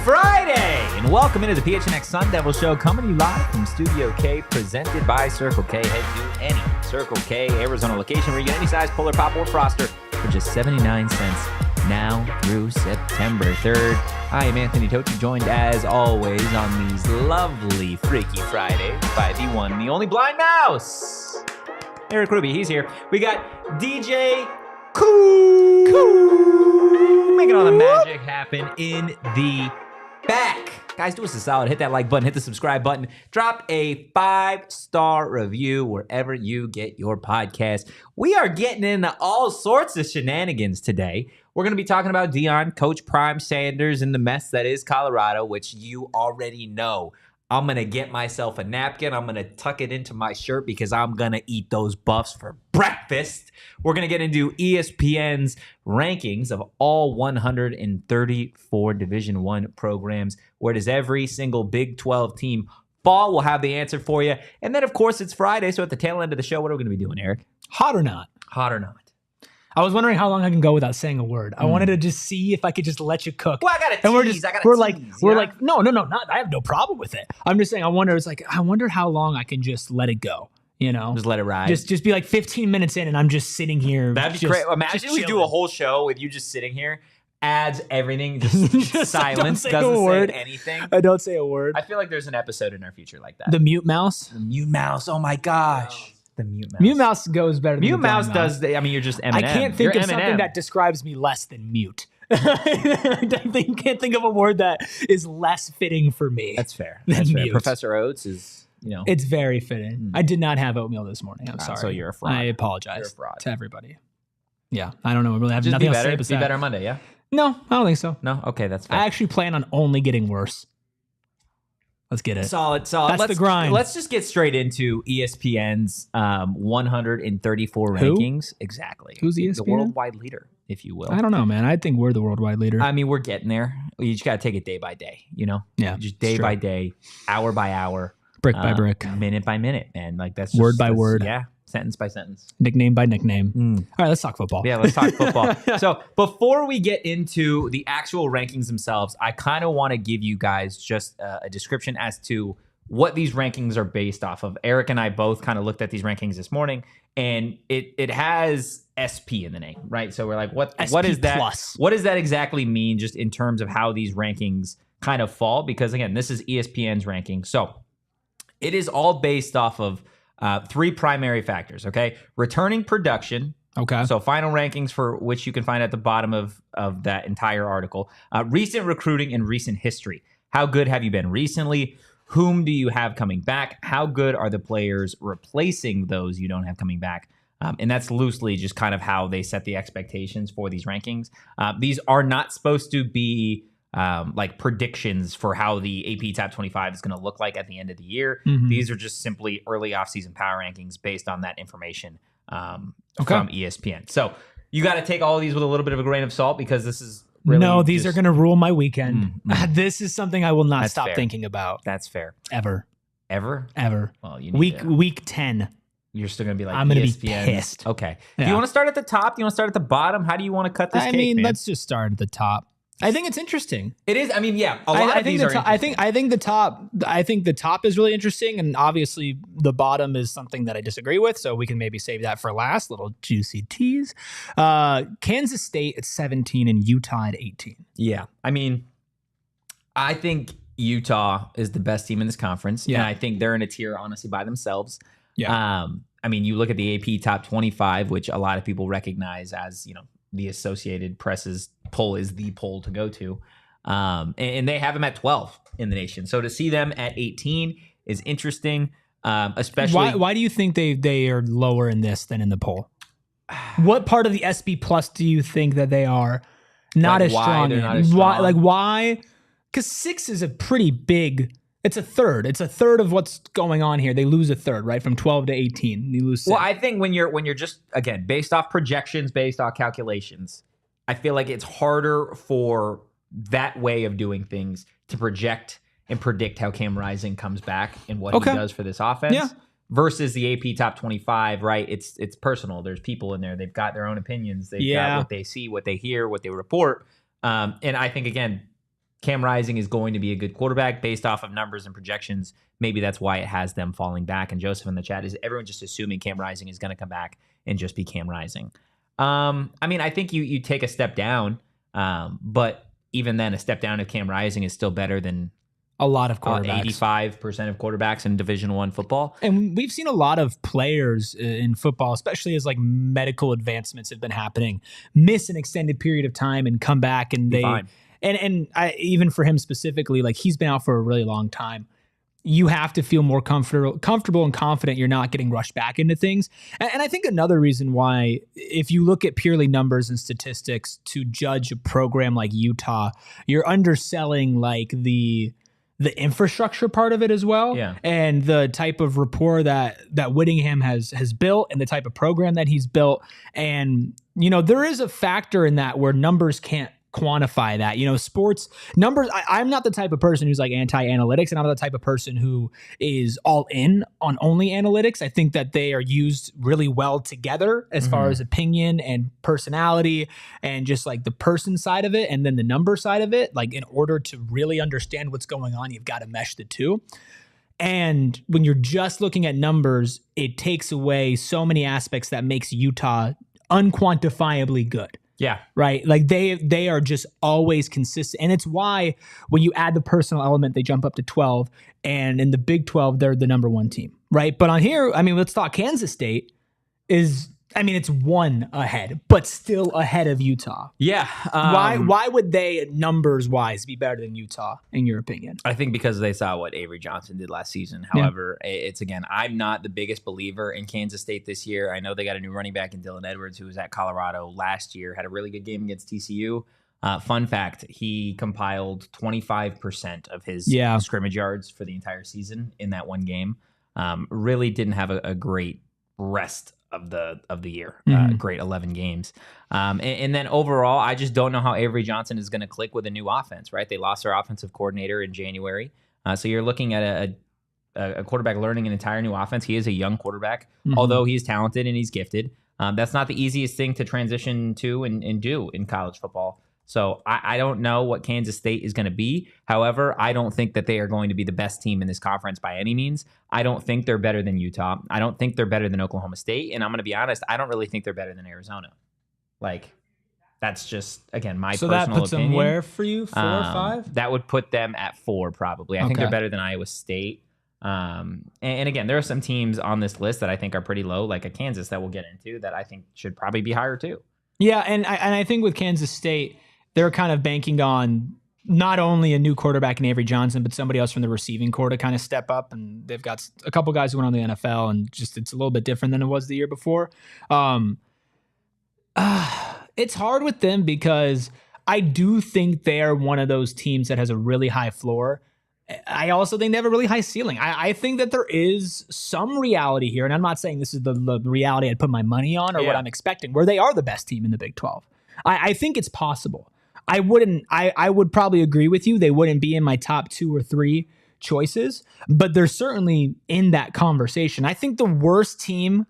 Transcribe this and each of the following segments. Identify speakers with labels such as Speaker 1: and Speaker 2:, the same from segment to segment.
Speaker 1: Friday, and welcome into the PHNX Sun Devils show, coming to you live from Studio K, presented by Circle K. Head to any Circle K Arizona location where you get any size Polar Pop or Froster for just 79 cents now through September 3rd. I am Anthony Totri, joined as always on these lovely Freaky Fridays by the one, the only Blind Mouse, Erik Ruby. He's here. We got DJ Cool making all the magic happen in the back. Guys, do us a solid. Hit that like button. Hit the subscribe button. Drop a 5-star review wherever you get your podcast. We are getting into all sorts of shenanigans today. We're going to be talking about Deion, Coach Prime Sanders, and the mess that is Colorado, which you already know. I'm going to get myself a napkin. I'm going to tuck it into my shirt because I'm going to eat those buffs for breakfast. We're going to get into ESPN's rankings of all 134 Division I programs. Where does every single Big 12 team fall? We'll have the answer for you. And then, of course, it's Friday. So at the tail end of the show, what are we going to be doing, Erik?
Speaker 2: Hot or not?
Speaker 1: Hot or not?
Speaker 2: I was wondering how long I can go without saying a word. I wanted to just see if I could just let you cook.
Speaker 1: Well, I got to tease.
Speaker 2: And we're like, no, I have no problem with it. I'm just saying, I wonder how long I can just let it go. You know,
Speaker 1: just let it ride.
Speaker 2: Just be like 15 minutes in, and I'm just sitting here.
Speaker 1: That'd be great. Imagine we do a whole show with you just sitting here, adds everything, just silence, doesn't say anything.
Speaker 2: I don't say a word.
Speaker 1: I feel like there's an episode in our future like that.
Speaker 2: The mute mouse.
Speaker 1: The mute mouse. Oh my gosh. The mute mouse.
Speaker 2: Mute mouse goes better than
Speaker 1: mute
Speaker 2: the
Speaker 1: mouse
Speaker 2: mouse.
Speaker 1: You're just Eminem.
Speaker 2: I can't think
Speaker 1: You're
Speaker 2: of
Speaker 1: Eminem.
Speaker 2: something that describes me less than mute. I can't think of a word that is less fitting for me.
Speaker 1: That's fair. That's fair. Professor Oates is,
Speaker 2: it's very fitting. I did not have oatmeal this morning. I'm sorry.
Speaker 1: So you're a fraud.
Speaker 2: I apologize
Speaker 1: You're a fraud.
Speaker 2: to everybody. Yeah, I don't know. I really have
Speaker 1: just
Speaker 2: nothing
Speaker 1: be
Speaker 2: else to
Speaker 1: better.
Speaker 2: say
Speaker 1: Be better Monday, yeah?
Speaker 2: No, I don't think so.
Speaker 1: No? Okay, that's fair.
Speaker 2: I actually plan on only getting worse. Let's get it.
Speaker 1: Solid.
Speaker 2: That's the grind.
Speaker 1: Let's just get straight into ESPN's 134 rankings. Exactly.
Speaker 2: Who's ESPN?
Speaker 1: The worldwide leader, if you will.
Speaker 2: I don't know, man. I think we're the worldwide leader.
Speaker 1: I mean, we're getting there. You just got to take it day by day, you know?
Speaker 2: Yeah.
Speaker 1: Just day by day, hour by hour.
Speaker 2: Brick by brick.
Speaker 1: Minute by minute, man. Like that's just,
Speaker 2: word by word.
Speaker 1: Yeah. Sentence by sentence.
Speaker 2: Nickname by nickname. All right, let's talk football.
Speaker 1: Yeah, let's talk football. So before we get into the actual rankings themselves, I kind of want to give you guys just a description as to what these rankings are based off of. Erik and I both kind of looked at these rankings this morning, and it has SP in the name, right? So we're like, what is that?
Speaker 2: Plus.
Speaker 1: What does that exactly mean just in terms of how these rankings kind of fall? Because again, this is ESPN's ranking. So it is all based off of three primary factors, okay? Returning production.
Speaker 2: Okay.
Speaker 1: So final rankings for which you can find at the bottom of that entire article. Recent recruiting and recent history. How good have you been recently? Whom do you have coming back? How good are the players replacing those you don't have coming back? And that's loosely just kind of how they set the expectations for these rankings. These are not supposed to be like predictions for how the AP Top 25 is going to look like at the end of the year.
Speaker 2: Mm-hmm.
Speaker 1: These are just simply early offseason power rankings based on that information from ESPN. So you got to take all of these with a little bit of a grain of salt because this is really
Speaker 2: no, these are going to rule my weekend. This is something I will not
Speaker 1: That's
Speaker 2: stop
Speaker 1: fair.
Speaker 2: thinking about.
Speaker 1: That's fair.
Speaker 2: Ever.
Speaker 1: Well, you need
Speaker 2: Week 10.
Speaker 1: You're still going to be like,
Speaker 2: I'm going to be
Speaker 1: ESPN.
Speaker 2: pissed.
Speaker 1: Okay.
Speaker 2: Yeah.
Speaker 1: Do you want to start at the top? Do you want to start at the bottom? How do you want to cut this cake, man?
Speaker 2: Let's just start at the top. I think it's interesting.
Speaker 1: It is. I mean, yeah, a lot of these are interesting.
Speaker 2: I think the top is really interesting, and obviously the bottom is something that I disagree with. So we can maybe save that for last. Little juicy tease. Kansas State at 17 and Utah at 18.
Speaker 1: Yeah, I mean, I think Utah is the best team in this conference, and I think they're in a tier honestly by themselves.
Speaker 2: Yeah.
Speaker 1: I mean, you look at the AP Top 25, which a lot of people recognize as the Associated Press's poll is the poll to go to. And they have them at 12 in the nation. So to see them at 18 is interesting, especially.
Speaker 2: Why do you think they are lower in this than in the poll? What part of the SB Plus do you think that they are not as strong in? Why? Because 6 is a pretty big. It's a third. It's a third of what's going on here. They lose a third, right? From 12 to 18. You lose 6.
Speaker 1: Well, I think when you're just, again, based off projections, based off calculations, I feel like it's harder for that way of doing things to project and predict how Cam Rising comes back and what he does for this offense versus the AP Top 25, right? It's personal. There's people in there. They've got their own opinions. They've got what they see, what they hear, what they report. And I think, again, Cam Rising is going to be a good quarterback based off of numbers and projections. Maybe that's why it has them falling back. And Joseph in the chat, is everyone just assuming Cam Rising is going to come back and just be Cam Rising? I mean, I think you take a step down, but even then, a step down of Cam Rising is still better than
Speaker 2: a lot of quarterbacks.
Speaker 1: 85% of quarterbacks in Division I football. And
Speaker 2: we've seen a lot of players in football, especially as like medical advancements have been happening, miss an extended period of time and come back, and even for him specifically, like he's been out for a really long time. You have to feel more comfortable and confident you're not getting rushed back into things. And I think another reason why, if you look at purely numbers and statistics to judge a program like Utah, you're underselling like the infrastructure part of it as well, and the type of rapport that Whittingham has built, and the type of program that he's built. And there is a factor in that where numbers can't quantify that. Sports numbers, I'm not the type of person who's like anti-analytics, and I'm not the type of person who is all in on only analytics. I think that they are used really well together as far as opinion and personality and just like the person side of it, and then the number side of it. Like, in order to really understand what's going on, you've got to mesh the two. And when you're just looking at numbers, it takes away so many aspects that makes Utah unquantifiably good.
Speaker 1: Yeah.
Speaker 2: Right. Like they are just always consistent. And it's why when you add the personal element, they jump up to 12. And in the Big 12, they're the number one team. Right. But on here, I mean, let's talk Kansas State it's one ahead, but still ahead of Utah.
Speaker 1: Yeah.
Speaker 2: Why would they, numbers wise, be better than Utah, in your opinion?
Speaker 1: I think because they saw what Avery Johnson did last season. However, it's, again, I'm not the biggest believer in Kansas State this year. I know they got a new running back in Dylan Edwards, who was at Colorado last year, had a really good game against TCU. Fun fact, he compiled 25% of his scrimmage yards for the entire season in that one game. Really didn't have a great rest of the year. Great 11 games. And then overall, I just don't know how Avery Johnson is going to click with a new offense, right? They lost their offensive coordinator in January. So you're looking at a quarterback learning an entire new offense. He is a young quarterback, although he's talented and he's gifted. That's not the easiest thing to transition to and do in college football. So I don't know what Kansas State is going to be. However, I don't think that they are going to be the best team in this conference by any means. I don't think they're better than Utah. I don't think they're better than Oklahoma State. And I'm going to be honest, I don't really think they're better than Arizona. Like, that's just, again, my personal opinion. So that puts them
Speaker 2: where for you? 4 or 5?
Speaker 1: That would put them at 4 probably. I think they're better than Iowa State. And again, there are some teams on this list that I think are pretty low, like a Kansas that we'll get into, that I think should probably be higher too.
Speaker 2: Yeah, and I think with Kansas State, they're kind of banking on not only a new quarterback in Avery Johnson, but somebody else from the receiving core to kind of step up. And they've got a couple guys who went on the NFL, and just it's a little bit different than it was the year before. It's hard with them because I do think they're one of those teams that has a really high floor. I also think they have a really high ceiling. I think that there is some reality here, and I'm not saying this is the reality I'd put my money on or what I'm expecting, where they are the best team in the Big 12. I think it's possible. I would probably agree with you. They wouldn't be in my top 2 or 3 choices, but they're certainly in that conversation. I think the worst team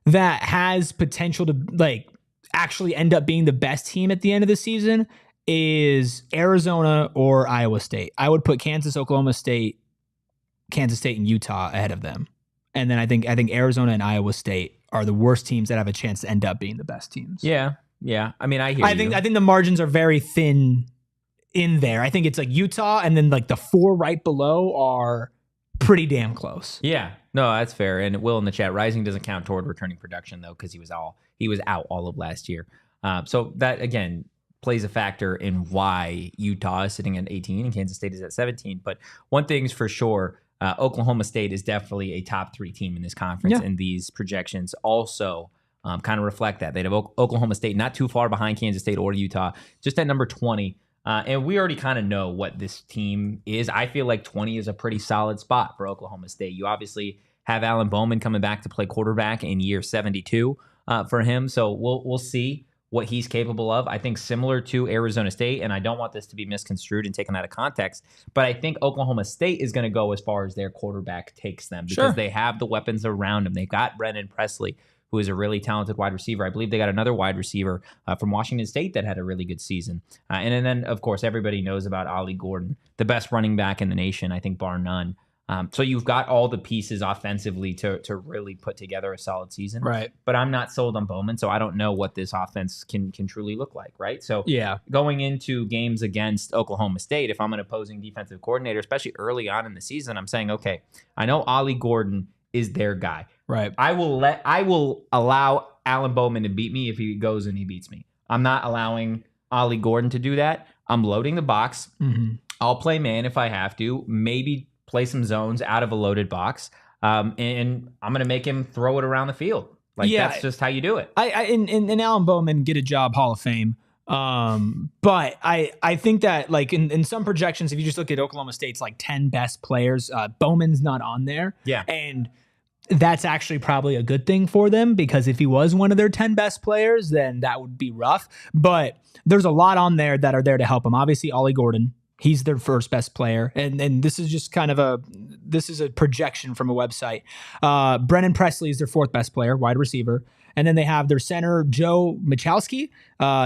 Speaker 2: that has potential to like actually end up being the best team at the end of the season is Arizona or Iowa State. I would put Kansas, Oklahoma State, Kansas State, and Utah ahead of them. And then I think Arizona and Iowa State are the worst teams that have a chance to end up being the best teams.
Speaker 1: Yeah. I mean, I think
Speaker 2: the margins are very thin in there. I think it's like Utah, and then like the 4 right below are pretty damn close.
Speaker 1: Yeah. No, that's fair. And Will in the chat, Rising doesn't count toward returning production though, because he was out all of last year. So that again plays a factor in why Utah is sitting at 18 and Kansas State is at 17. But one thing's for sure, Oklahoma State is definitely a top 3 team in this conference, and these projections also kind of reflect that. They'd have Oklahoma State not too far behind Kansas State or Utah, just at number 20. And we already kind of know what this team is. I feel like 20 is a pretty solid spot for Oklahoma State. You obviously have Alan Bowman coming back to play quarterback in year 72 for him. So we'll see what he's capable of. I think similar to Arizona State, and I don't want this to be misconstrued and taken out of context, but I think Oklahoma State is going to go as far as their quarterback takes them because they have the weapons around them. They've got Brennan Presley, who is a really talented wide receiver. I believe they got another wide receiver from Washington State that had a really good season. And then, of course, everybody knows about Ollie Gordon, the best running back in the nation, I think, bar none. So you've got all the pieces offensively to really put together a solid season.
Speaker 2: Right.
Speaker 1: But I'm not sold on Bowman, so I don't know what this offense can truly look like, right? So
Speaker 2: yeah,
Speaker 1: going into games against Oklahoma State, if I'm an opposing defensive coordinator, especially early on in the season, I'm saying, okay, I know Ollie Gordon is their guy.
Speaker 2: Right.
Speaker 1: I will allow Alan Bowman to beat me if he goes and he beats me. I'm not allowing Ollie Gordon to do that. I'm loading the box.
Speaker 2: Mm-hmm.
Speaker 1: I'll play man if I have to. Maybe play some zones out of a loaded box, and I'm going to make him throw it around the field. That's just how you do it.
Speaker 2: And Alan Bowman get a job Hall of Fame. But I think that like in some projections, if you just look at Oklahoma State's like 10 best players, Bowman's not on there.
Speaker 1: Yeah.
Speaker 2: And that's actually probably a good thing for them, because if he was one of their 10 best players, then that would be rough. But there's a lot on there that are there to help him. Obviously, Ollie Gordon. He's their first best player. And this is just kind of a projection from a website. Brennan Presley is their fourth best player, wide receiver. And then they have their center, Joe Michalski.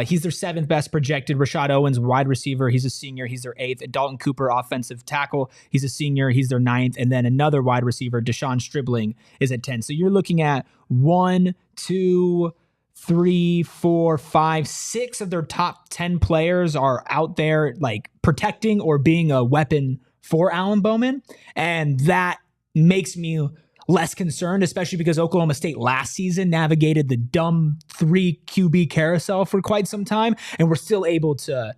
Speaker 2: He's their seventh best projected. Rashad Owens, wide receiver. He's a senior. He's their eighth. And Dalton Cooper, offensive tackle. He's a senior. He's their ninth. And then another wide receiver, Deshaun Stribling, is at 10. So you're looking at 1, 2, 3, 4, 5, 6 of their top 10 players are out there like protecting or being a weapon for Alan Bowman. And that makes me less concerned, especially because Oklahoma State last season navigated the dumb 3 QB carousel for quite some time. And we're still able to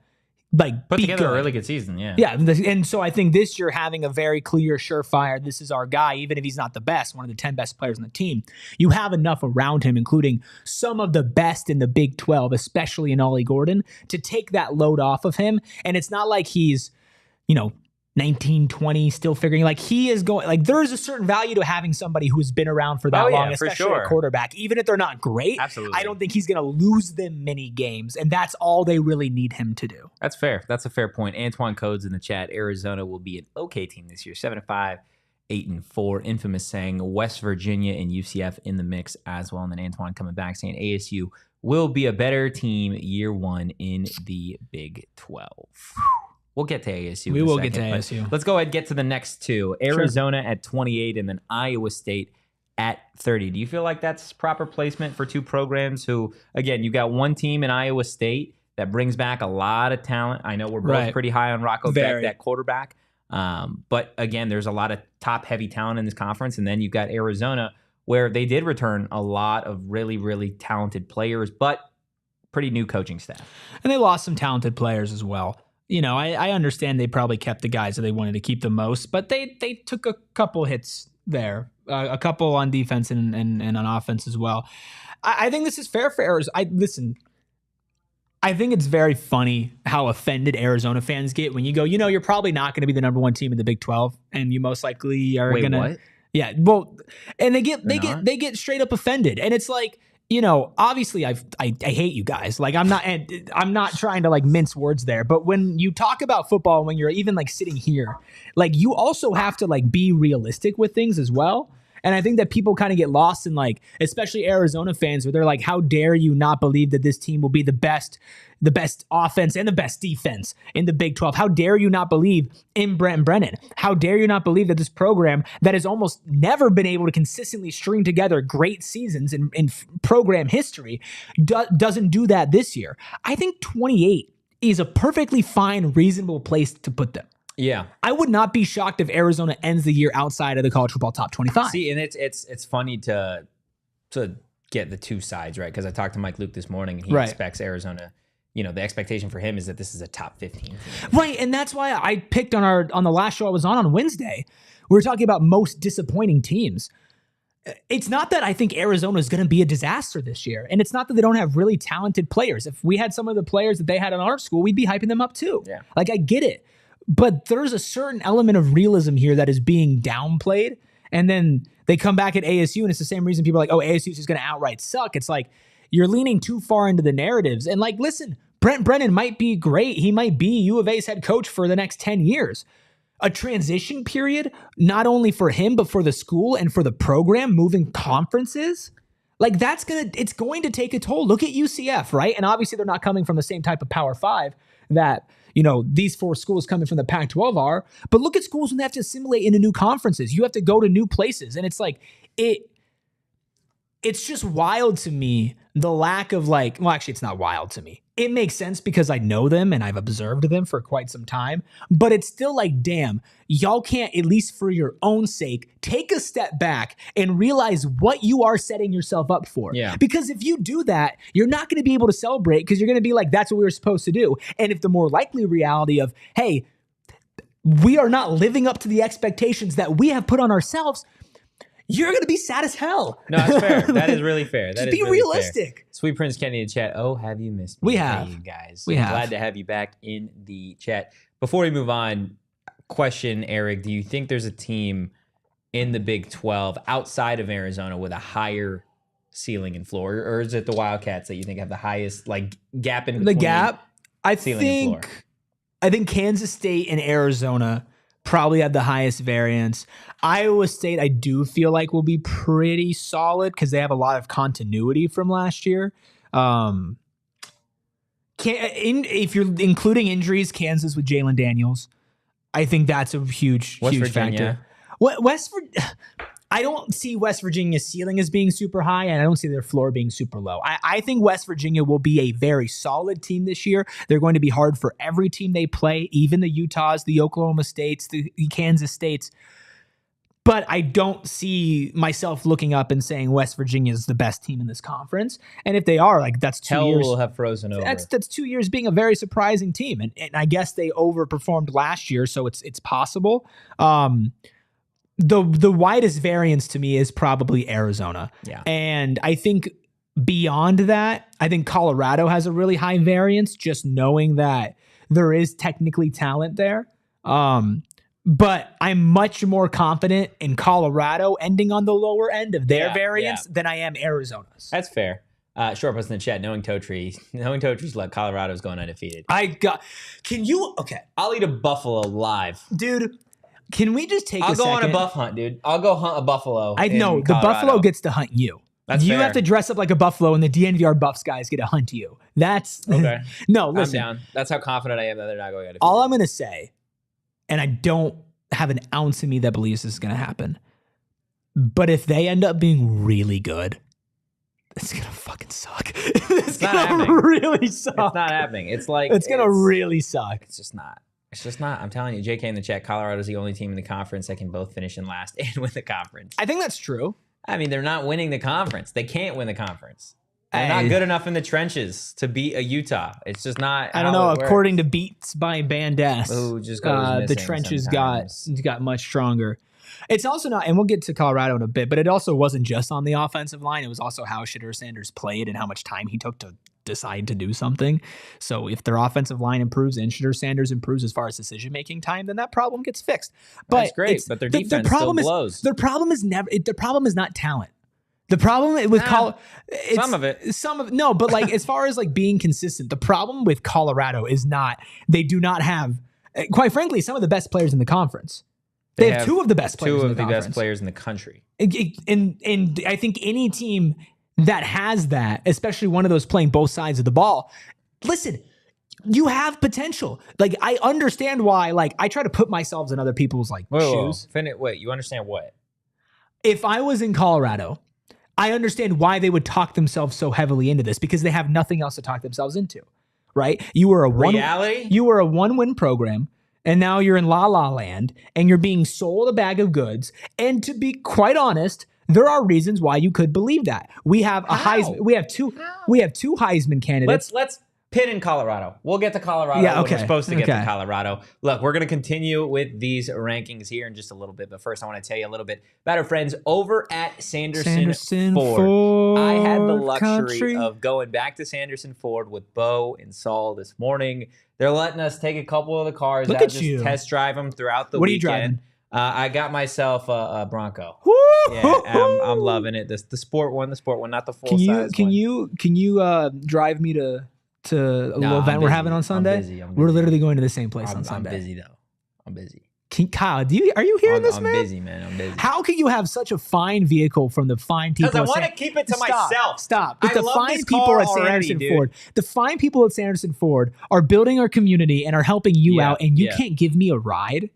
Speaker 2: like
Speaker 1: put
Speaker 2: be
Speaker 1: together
Speaker 2: good.
Speaker 1: a really good season. Yeah.
Speaker 2: Yeah. And so I think this year having a very clear, surefire, this is our guy, even if he's not the best, one of the 10 best players on the team, you have enough around him, including some of the best in the Big 12, especially in Ollie Gordon, to take that load off of him. And it's not like he's, 19, 20, still figuring, like he is going, like there is a certain value to having somebody who's been around for that long, especially a quarterback, even if they're not great.
Speaker 1: Absolutely.
Speaker 2: I don't think he's going to lose them many games, and that's all they really need him to do.
Speaker 1: That's fair. That's a fair point. Antoine Codes in the chat. Arizona will be an okay team this year. 7-5, 8-4. Infamous saying West Virginia and UCF in the mix as well. And then Antoine coming back saying ASU will be a better team year one in the Big 12. We'll get to ASU.
Speaker 2: We will get to ASU.
Speaker 1: Let's go ahead and get to the next two. Arizona at 28 and then Iowa State at 30. Do you feel like that's proper placement for two programs who, again, you got one team in Iowa State that brings back a lot of talent. I know we're both pretty high on Rocco Beck, that quarterback. But again, there's a lot of top heavy talent in this conference. And then you've got Arizona where they did return a lot of really, really talented players, but pretty new coaching staff.
Speaker 2: And they lost some talented players as well. I understand they probably kept the guys that they wanted to keep the most, but they took a couple hits there, a couple on defense and on offense as well. I think this is fair for Arizona. I think it's very funny how offended Arizona fans get when you go, you're probably not going to be the number one team in the Big 12, and you most likely are going to. What? Yeah, well, and they get straight up offended, and it's like, obviously I hate you guys. Like I'm not trying to like mince words there, but when you talk about football, when you're even like sitting here, like you also have to like be realistic with things as well. And I think that people kind of get lost in like, especially Arizona fans, where they're like, how dare you not believe that this team will be the best offense and the best defense in the Big 12? How dare you not believe in Brent Brennan? How dare you not believe that this program that has almost never been able to consistently string together great seasons in program history doesn't do that this year? I think 28 is a perfectly fine, reasonable place to put them.
Speaker 1: Yeah,
Speaker 2: I would not be shocked if Arizona ends the year outside of the college football top 25.
Speaker 1: See, and it's funny to get the two sides, right? Because I talked to Mike Luke this morning, and he expects Arizona. The expectation for him is that this is a top 15 team.
Speaker 2: Right, and that's why I picked on the last show I was on Wednesday. We were talking about most disappointing teams. It's not that I think Arizona is going to be a disaster this year, and it's not that they don't have really talented players. If we had some of the players that they had in our school, we'd be hyping them up too.
Speaker 1: Yeah.
Speaker 2: Like I get it. But there's a certain element of realism here that is being downplayed. And then they come back at ASU, and it's the same reason people are like, oh, ASU is just going to outright suck. It's like you're leaning too far into the narratives. And like, listen, Brent Brennan might be great. He might be U of A's head coach for the next 10 years. A transition period, not only for him, but for the school and for the program moving conferences. Like it's going to take a toll. Look at UCF, right? And obviously they're not coming from the same type of Power 5 that, these 4 schools coming from the Pac-12 are, but look at schools when they have to assimilate into new conferences. You have to go to new places. And it's like, it's just wild to me, the lack of actually it's not wild to me. It makes sense because I know them and I've observed them for quite some time, but it's still like, damn, y'all can't, at least for your own sake, take a step back and realize what you are setting yourself up for.
Speaker 1: Yeah.
Speaker 2: Because if you do that, you're not going to be able to celebrate because you're going to be like, that's what we were supposed to do. And if the more likely reality of, hey, we are not living up to the expectations that we have put on ourselves, you're going to be sad as hell.
Speaker 1: No, that's fair. That is really fair. That
Speaker 2: Just
Speaker 1: is
Speaker 2: be
Speaker 1: really
Speaker 2: realistic.
Speaker 1: Fair. Sweet Prince Kenny in the chat. Oh, have you missed me?
Speaker 2: We have.
Speaker 1: Hey, you guys.
Speaker 2: We have.
Speaker 1: Glad to have you back in the chat. Before we move on, question, Erik, do you think there's a team in the Big 12 outside of Arizona with a higher ceiling and floor? Or is it the Wildcats that you think have the highest gap in between?
Speaker 2: The gap? I
Speaker 1: think
Speaker 2: Kansas State and Arizona probably have the highest variance. Iowa State, I do feel like will be pretty solid because they have a lot of continuity from last year. If you're including injuries, Kansas with Jalen Daniels, I think that's a huge factor. I don't see West Virginia's ceiling as being super high, and I don't see their floor being super low. I think West Virginia will be a very solid team this year. They're going to be hard for every team they play, even the Utahs, the Oklahoma States, the Kansas States. But I don't see myself looking up and saying West Virginia is the best team in this conference. And if they are, that's 2 years.
Speaker 1: Hell will have frozen over.
Speaker 2: That's 2 years being a very surprising team. And I guess they overperformed last year, so it's possible. The widest variance to me is probably Arizona.
Speaker 1: Yeah. And
Speaker 2: I think beyond that, I think Colorado has a really high variance, just knowing that there is technically talent there. But I'm much more confident in Colorado ending on the lower end of their variance than I am Arizona's.
Speaker 1: That's fair. Short post in the chat, knowing Totri's luck, Colorado's going undefeated.
Speaker 2: Okay.
Speaker 1: I'll eat a buffalo live.
Speaker 2: Dude, can we just take
Speaker 1: I'll go
Speaker 2: second?
Speaker 1: on a buff hunt, dude. I'll go hunt a buffalo.
Speaker 2: I know. The buffalo gets to hunt you.
Speaker 1: That's
Speaker 2: you
Speaker 1: fair.
Speaker 2: have to dress up like a buffalo, and the DNVR Buffs guys get to hunt you. That's
Speaker 1: okay.
Speaker 2: No, listen.
Speaker 1: I'm down. That's how confident I am that they're not going undefeated.
Speaker 2: All I'm going to say, and I don't have an ounce in me that believes this is going to happen, but if they end up being really good, it's going to fucking suck. It's going to really suck.
Speaker 1: It's not happening. It's going
Speaker 2: to really suck.
Speaker 1: It's just not. It's just not. I'm telling you, JK in the chat, Colorado's the only team in the conference that can both finish in last and win the conference.
Speaker 2: I think that's true.
Speaker 1: I mean, they're not winning the conference. They can't win the conference. They're not good enough in the trenches to beat a Utah. It's just not.
Speaker 2: I don't know. According to Beats by Bandes,
Speaker 1: the
Speaker 2: trenches got much stronger. It's also not, and we'll get to Colorado in a bit, but it also wasn't just on the offensive line. It was also how Shedeur Sanders played and how much time he took to decide to do something. So if their offensive line improves and Shedeur Sanders improves as far as decision-making time, then that problem gets fixed. But
Speaker 1: that's great, but their defense still blows.
Speaker 2: Their problem is not talent. The problem with as far as being consistent, the problem with Colorado is they do not have, quite frankly, some of the best players in the conference. They have two of the best players in the conference.
Speaker 1: Best players in the country.
Speaker 2: And I think any team that has that, especially one of those playing both sides of the ball, listen, you have potential. I understand why, I try to put myself in other people's shoes.
Speaker 1: Wait, you understand what?
Speaker 2: If I was in Colorado, I understand why they would talk themselves so heavily into this, because they have nothing else to talk themselves into, right? You were a one-win program, and now you're in La La Land, and you're being sold a bag of goods. And to be quite honest, there are reasons why you could believe that. We have a Heisman. We have two Heisman candidates.
Speaker 1: Let's pin in Colorado. We'll get to Colorado when we're supposed to get to Colorado. Look, we're going to continue with these rankings here in just a little bit. But first, I want to tell you a little bit about our friends over at Sanderson Ford. I had the luxury of going back to Sanderson Ford with Bo and Saul this morning. They're letting us take a couple of the cars out, just test drive them throughout the weekend. What are you driving? I got myself a Bronco. Woo! Yeah, I'm loving it. The sport one, not the full size
Speaker 2: one. Can you drive me to a little event we're having on Sunday?
Speaker 1: I'm busy.
Speaker 2: We're literally going to the same place on Sunday.
Speaker 1: I'm busy though. I'm busy.
Speaker 2: Kyle, are you hearing this, man?
Speaker 1: I'm busy, man. I'm busy.
Speaker 2: How can you have such a fine vehicle from the fine people?
Speaker 1: Because I want to keep it to myself.
Speaker 2: Stop.
Speaker 1: I
Speaker 2: The
Speaker 1: love
Speaker 2: fine
Speaker 1: this
Speaker 2: people
Speaker 1: car
Speaker 2: at
Speaker 1: already,
Speaker 2: Sanderson
Speaker 1: dude.
Speaker 2: Ford. The fine people at Sanderson Ford are building our community and are helping you out, and you can't give me a ride.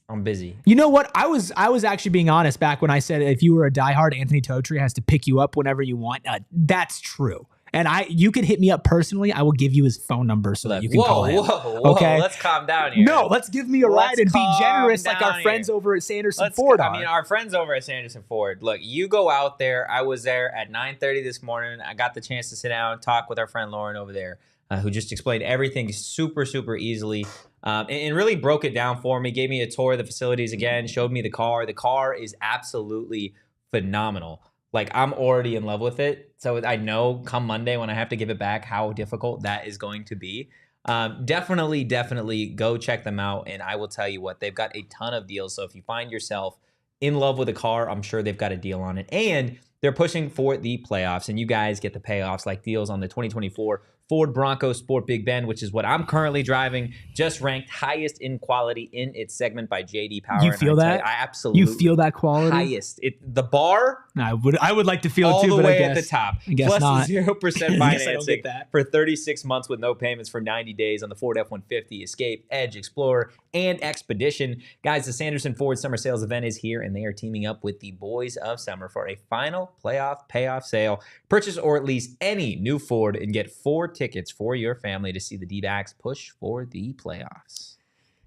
Speaker 1: I'm busy.
Speaker 2: You know what? I was actually being honest back when I said if you were a diehard, Anthony Totri has to pick you up whenever you want. That's true. And you can hit me up personally. I will give you his phone number so that you can call him.
Speaker 1: Whoa.
Speaker 2: Okay?
Speaker 1: Let's calm down here.
Speaker 2: No, let's give me a ride and be generous like our friends over at Sanderson Ford are.
Speaker 1: I mean, our friends over at Sanderson Ford. Look, you go out there. I was there at 9:30 this morning. I got the chance to sit down and talk with our friend Lauren over there, who just explained everything super, super easily. And really broke it down for me, gave me a tour of the facilities again, showed me the car. The car is absolutely phenomenal. Like, I'm already in love with it. So I know come Monday when I have to give it back how difficult that is going to be. Definitely go check them out. And I will tell you what, they've got a ton of deals. So if you find yourself in love with a car, I'm sure they've got a deal on it. And they're pushing for the playoffs. And you guys get the payoffs like deals on the 2024 Ford Bronco Sport Big Bend, which is what I'm currently driving, just ranked highest in quality in its segment by JD Power.
Speaker 2: You feel that?
Speaker 1: I absolutely.
Speaker 2: You feel that quality?
Speaker 1: Highest. The bar.
Speaker 2: I would like to feel
Speaker 1: all
Speaker 2: it too,
Speaker 1: the
Speaker 2: but
Speaker 1: way
Speaker 2: I guess,
Speaker 1: at the top.
Speaker 2: I guess
Speaker 1: Plus
Speaker 2: not.
Speaker 1: 0% financing
Speaker 2: that.
Speaker 1: for 36 months with no payments for 90 days on the Ford F-150, Escape, Edge, Explorer, and Expedition. Guys, the Sanderson Ford Summer Sales event is here, and they are teaming up with the Boys of Summer for a final playoff payoff sale. Purchase or at least any new Ford and get 4 tickets for your family to see the D-backs push for the playoffs.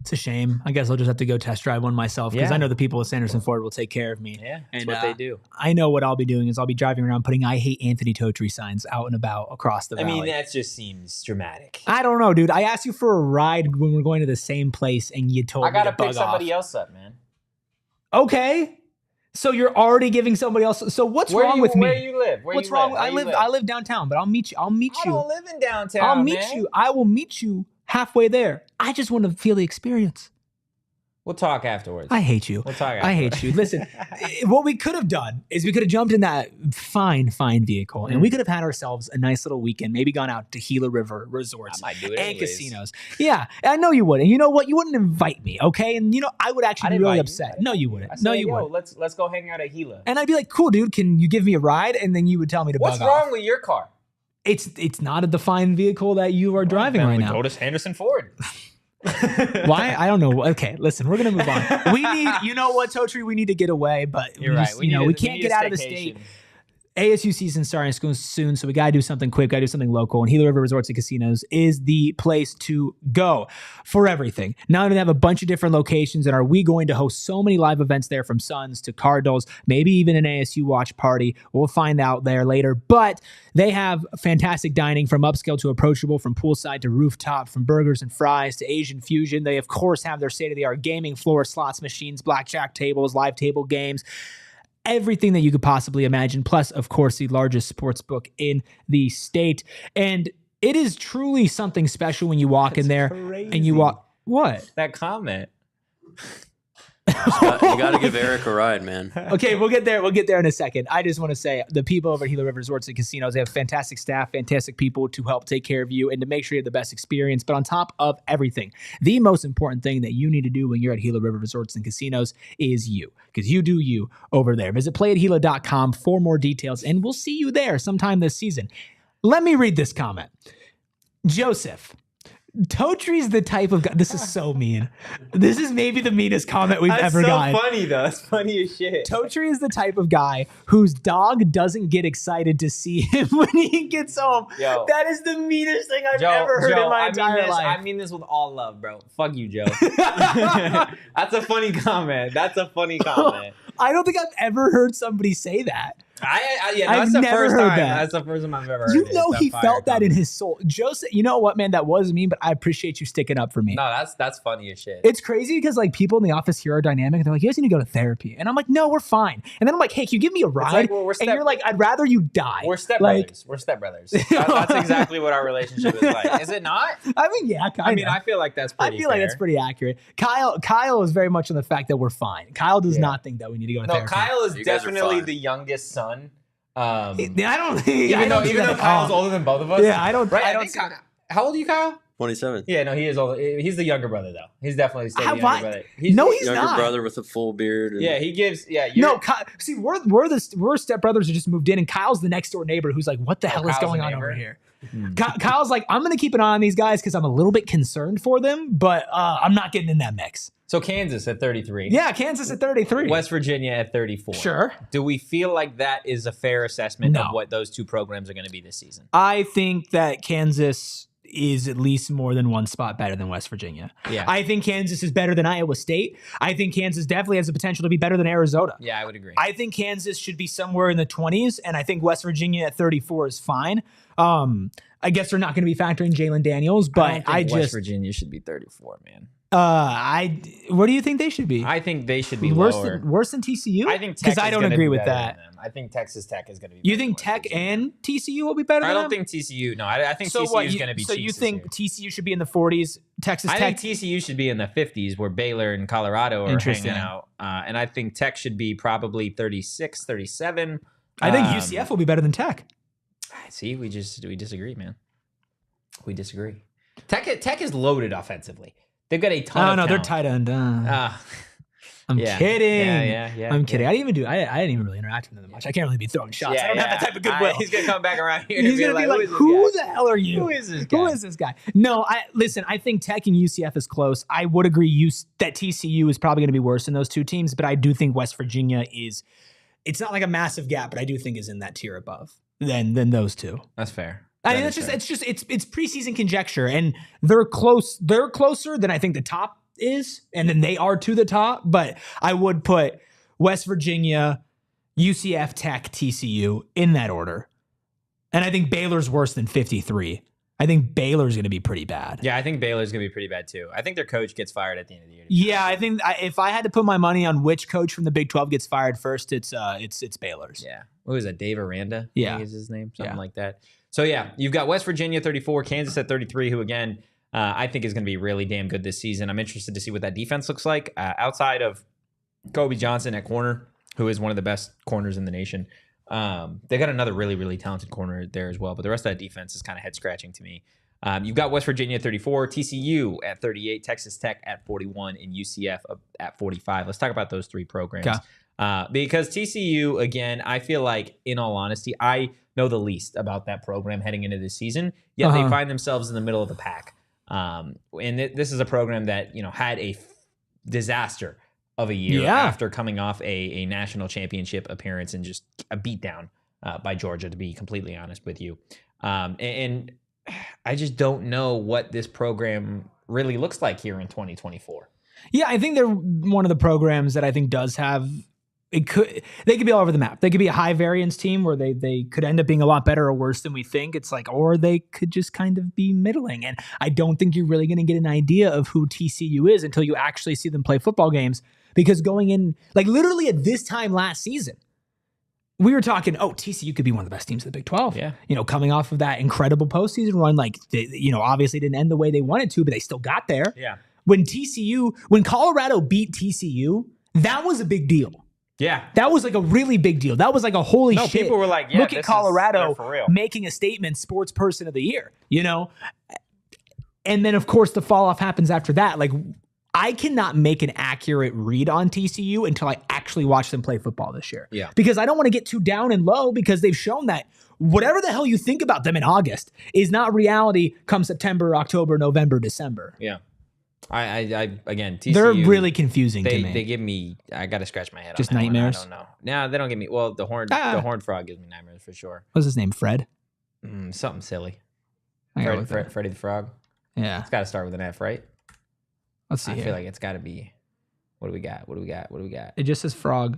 Speaker 2: It's a shame. I guess I'll just have to go test drive one myself because I know the people at Sanderson Ford will take care of me.
Speaker 1: Yeah, that's what they do.
Speaker 2: I know what I'll be doing is I'll be driving around putting I hate Anthony Totri signs out and about across the valley.
Speaker 1: I mean, that just seems dramatic.
Speaker 2: I don't know, dude. I asked you for a ride when we're going to the same place and you told me to bug off.
Speaker 1: I got to pick somebody else up, man.
Speaker 2: Okay. So you're already giving somebody else. So what's wrong with me?
Speaker 1: Where you live?
Speaker 2: What's wrong? I live downtown, but I'll meet you.
Speaker 1: I don't live in downtown.
Speaker 2: I'll meet you. I will meet you halfway there. I just want to feel the experience.
Speaker 1: We'll talk afterwards.
Speaker 2: I hate you.
Speaker 1: We'll talk afterwards.
Speaker 2: I hate you. Listen, what we could have done is we could have jumped in that fine vehicle and we could have had ourselves a nice little weekend, maybe gone out to Gila River Resorts and casinos. Yeah, I know you would. And you know what? You wouldn't invite me, okay? And you know, I would actually be really upset. No, you wouldn't. No, you wouldn't.
Speaker 1: Let's go hang out at Gila.
Speaker 2: And I'd be like, cool, dude, can you give me a ride? And then you would tell me to bug off.
Speaker 1: What's wrong with your car?
Speaker 2: It's not a defined vehicle that you are driving right now.
Speaker 1: Go to Sanderson Ford.
Speaker 2: Why? I don't know. Okay, listen, we're gonna move on. We need, you know what, Totri, we need to get away, but
Speaker 1: you're right.
Speaker 2: We can't get out of the state. ASU season starting soon, so we gotta do something quick, gotta do something local, and Gila River Resorts and Casinos is the place to go for everything. Now they have a bunch of different locations, and are we going to host so many live events there from Suns to Cardinals, maybe even an ASU watch party? We'll find out there later, but they have fantastic dining from upscale to approachable, from poolside to rooftop, from burgers and fries to Asian fusion. They, of course, have their state-of-the-art gaming floor, slots machines, blackjack tables, live table games, everything that you could possibly imagine, plus, of course, the largest sports book in the state. And it is truly something special when you walk in there and you walk. What?
Speaker 1: That comment.
Speaker 3: You got to give Erik a ride, man.
Speaker 2: Okay, we'll get there. We'll get there in a second. I just want to say the people over at Gila River Resorts and Casinos, they have fantastic staff, fantastic people to help take care of you and to make sure you have the best experience. But on top of everything, the most important thing that you need to do when you're at Gila River Resorts and Casinos is you, because you do you over there. Visit playatgila.com for more details, and we'll see you there sometime this season. Let me read this comment. Joseph. Totri's the type of guy. This is so mean. This is maybe the meanest comment we've ever gotten.
Speaker 1: That's so funny, though. That's funny as shit.
Speaker 2: Totri is the type of guy whose dog doesn't get excited to see him when he gets home.
Speaker 1: Yo.
Speaker 2: That is the meanest thing I've ever heard in my entire life.
Speaker 1: I mean this with all love, bro. Fuck you, Joe. That's a funny comment. That's a funny comment.
Speaker 2: I don't think I've ever heard somebody say that.
Speaker 1: That's the first time. That's the first time I've ever heard it.
Speaker 2: You know he felt that in his soul. Joseph, you know what, man? That was mean, but I appreciate you sticking up for me.
Speaker 1: No, that's funny as shit.
Speaker 2: It's crazy because like people in the office here are dynamic. They're like, you guys need to go to therapy. And I'm like, no, we're fine. And then I'm like, hey, can you give me a ride?
Speaker 1: Like, well,
Speaker 2: and you're like, I'd rather you die.
Speaker 1: We're stepbrothers. We're stepbrothers. That's exactly what our relationship is like. Is it not?
Speaker 2: I mean, yeah, kind of.
Speaker 1: I mean, I feel like that's pretty
Speaker 2: like that's pretty accurate. Kyle is very much on the fact that we're fine. Kyle does not think that we need to go to therapy.
Speaker 1: No, Kyle is definitely the youngest son.
Speaker 2: I don't think
Speaker 1: even though Kyle's older than both of us.
Speaker 2: Yeah, I don't.
Speaker 1: Right? How old are you, Kyle?
Speaker 3: 27.
Speaker 1: Yeah, no, he is old. He's the younger brother, though. He's definitely still the younger brother.
Speaker 2: He's
Speaker 3: Younger
Speaker 2: not.
Speaker 3: brother with a full beard.
Speaker 1: Yeah, he gives. Yeah,
Speaker 2: no. See, we're stepbrothers who just moved in, and Kyle's the next door neighbor who's like, "What the hell is going on over here?" Kyle's like, "I'm gonna keep an eye on these guys because I'm a little bit concerned for them, but I'm not getting in that mix."
Speaker 1: So Kansas at 33.
Speaker 2: Yeah, Kansas at 33.
Speaker 1: West Virginia at 34.
Speaker 2: Sure.
Speaker 1: Do we feel like that is a fair assessment of what those two programs are going to be this season?
Speaker 2: I think that Kansas is at least more than one spot better than West Virginia.
Speaker 1: Yeah.
Speaker 2: I think Kansas is better than Iowa State. I think Kansas definitely has the potential to be better than Arizona.
Speaker 1: Yeah, I would agree.
Speaker 2: I think Kansas should be somewhere in the 20s, and I think West Virginia at 34 is fine. I guess they're not going to be factoring Jalen Daniels, but
Speaker 1: West Virginia should be 34, man.
Speaker 2: What do you think they should be?
Speaker 1: I think they should be
Speaker 2: worse
Speaker 1: lower.
Speaker 2: Than TCU?
Speaker 1: I think
Speaker 2: because I don't agree with that.
Speaker 1: I think Texas Tech is going to be.
Speaker 2: You think Tech and TCU will be better?
Speaker 1: I
Speaker 2: than
Speaker 1: don't think TCU. No, I think TCU is going to be.
Speaker 2: So you think TCU should be in the 40s? Texas Tech.
Speaker 1: I think TCU should be in the 50s, where Baylor and Colorado are hanging out, and I think Tech should be probably 36, 37.
Speaker 2: I think UCF will be better than Tech.
Speaker 1: See, we disagree, man. We disagree. Tech is loaded offensively. They've got a ton of talent.
Speaker 2: They're tight end. I'm kidding.
Speaker 1: Yeah.
Speaker 2: I'm kidding. I didn't even really interact with them that much. I can't really be throwing shots. I don't have that type of goodwill.
Speaker 1: He's gonna come back around here.
Speaker 2: He's gonna be like, "Who the hell are you?
Speaker 1: Who is this guy?
Speaker 2: Who is this guy?" No, listen. I think Tech and UCF is close. I would agree that TCU is probably going to be worse than those two teams, but I do think West Virginia is. It's not like a massive gap, but I do think is in that tier above than those two.
Speaker 1: That's fair.
Speaker 2: I mean, it's preseason conjecture, and they're close. They're closer than I think the top is, and then they are to the top. But I would put West Virginia, UCF, Tech, TCU in that order, and I think Baylor's worse than 53. I think Baylor's going to be pretty bad.
Speaker 1: Yeah, I think Baylor's going to be pretty bad too. I think their coach gets fired at the end of the year.
Speaker 2: Yeah, I think if I had to put my money on which coach from the Big 12 gets fired first, it's Baylor's.
Speaker 1: Yeah, what was that? Dave Aranda?
Speaker 2: Yeah,
Speaker 1: I think is his name, something like that. So yeah, you've got West Virginia 34, Kansas at 33, who again I think is going to be really damn good this season. I'm interested to see what that defense looks like outside of Kobe Johnson at corner, who is one of the best corners in the nation. They got another really, really talented corner there as well, but the rest of that defense is kind of head scratching to me. You've got West Virginia at 34, TCU at 38, Texas Tech at 41, and UCF at 45. Let's talk about those three programs. Because TCU, again, I feel like, in all honesty, I know the least about that program heading into this season, yet they find themselves in the middle of the pack. And this is a program that had a disaster of a year after coming off a national championship appearance and just a beatdown by Georgia, to be completely honest with you. And I just don't know what this program really looks like here in 2024.
Speaker 2: Yeah, I think they're one of the programs that I think does have they could be all over the map. They could be a high variance team where they could end up being a lot better or worse than we think. It's like, or they could just kind of be middling. And I don't think you're really going to get an idea of who TCU is until you actually see them play football games. Because going in, like literally at this time last season, we were talking, TCU could be one of the best teams of the Big 12.
Speaker 1: Yeah.
Speaker 2: Coming off of that incredible postseason run, like, obviously didn't end the way they wanted to, but they still got there.
Speaker 1: Yeah.
Speaker 2: When Colorado beat TCU, that was a big deal.
Speaker 1: Yeah.
Speaker 2: That was like a really big deal. That was like a holy shit.
Speaker 1: People were like,
Speaker 2: look at Colorado
Speaker 1: for real.
Speaker 2: making a statement, sports person of the year, And then, of course, the fall off happens after that. Like, I cannot make an accurate read on TCU until I actually watch them play football this year.
Speaker 1: Yeah.
Speaker 2: Because I don't want to get too down and low because they've shown that whatever the hell you think about them in August is not reality come September, October, November, December.
Speaker 1: Yeah. I again, TCU,
Speaker 2: they're really confusing to me.
Speaker 1: They give me, I got to scratch my head.
Speaker 2: Just
Speaker 1: on that
Speaker 2: nightmares?
Speaker 1: one. I don't know. No, they don't give me, well, the horned frog gives me nightmares for sure.
Speaker 2: What's his name? Fred?
Speaker 1: Something silly. Freddy the Frog.
Speaker 2: Yeah.
Speaker 1: It's got to start with an F, right?
Speaker 2: Let's see.
Speaker 1: I feel like it's got to be. What do we got?
Speaker 2: It just says frog.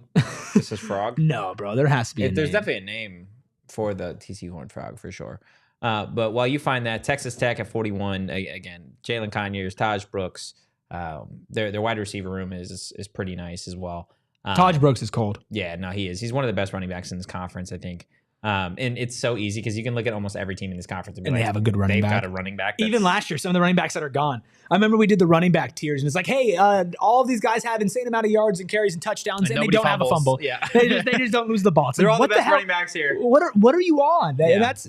Speaker 1: This is frog?
Speaker 2: No, bro. There has to be
Speaker 1: There's definitely a name for the TCU horned frog for sure. But while you find that, Texas Tech at 41, again, Jalen Conyers, Taj Brooks, their wide receiver room is pretty nice as well.
Speaker 2: Taj Brooks is cold.
Speaker 1: Yeah, no, he is. He's one of the best running backs in this conference, I think. And it's so easy because you can look at almost every team in this conference
Speaker 2: and they have a good running back.
Speaker 1: They've got a running back.
Speaker 2: Even last year, some of the running backs that are gone. I remember we did the running back tiers, and it's like, hey, all of these guys have insane amount of yards and carries and touchdowns, and they don't have a fumble.
Speaker 1: Yeah,
Speaker 2: they just don't lose the ball.
Speaker 1: They're all the best running backs here.
Speaker 2: What are you on?
Speaker 1: Yeah.
Speaker 2: That's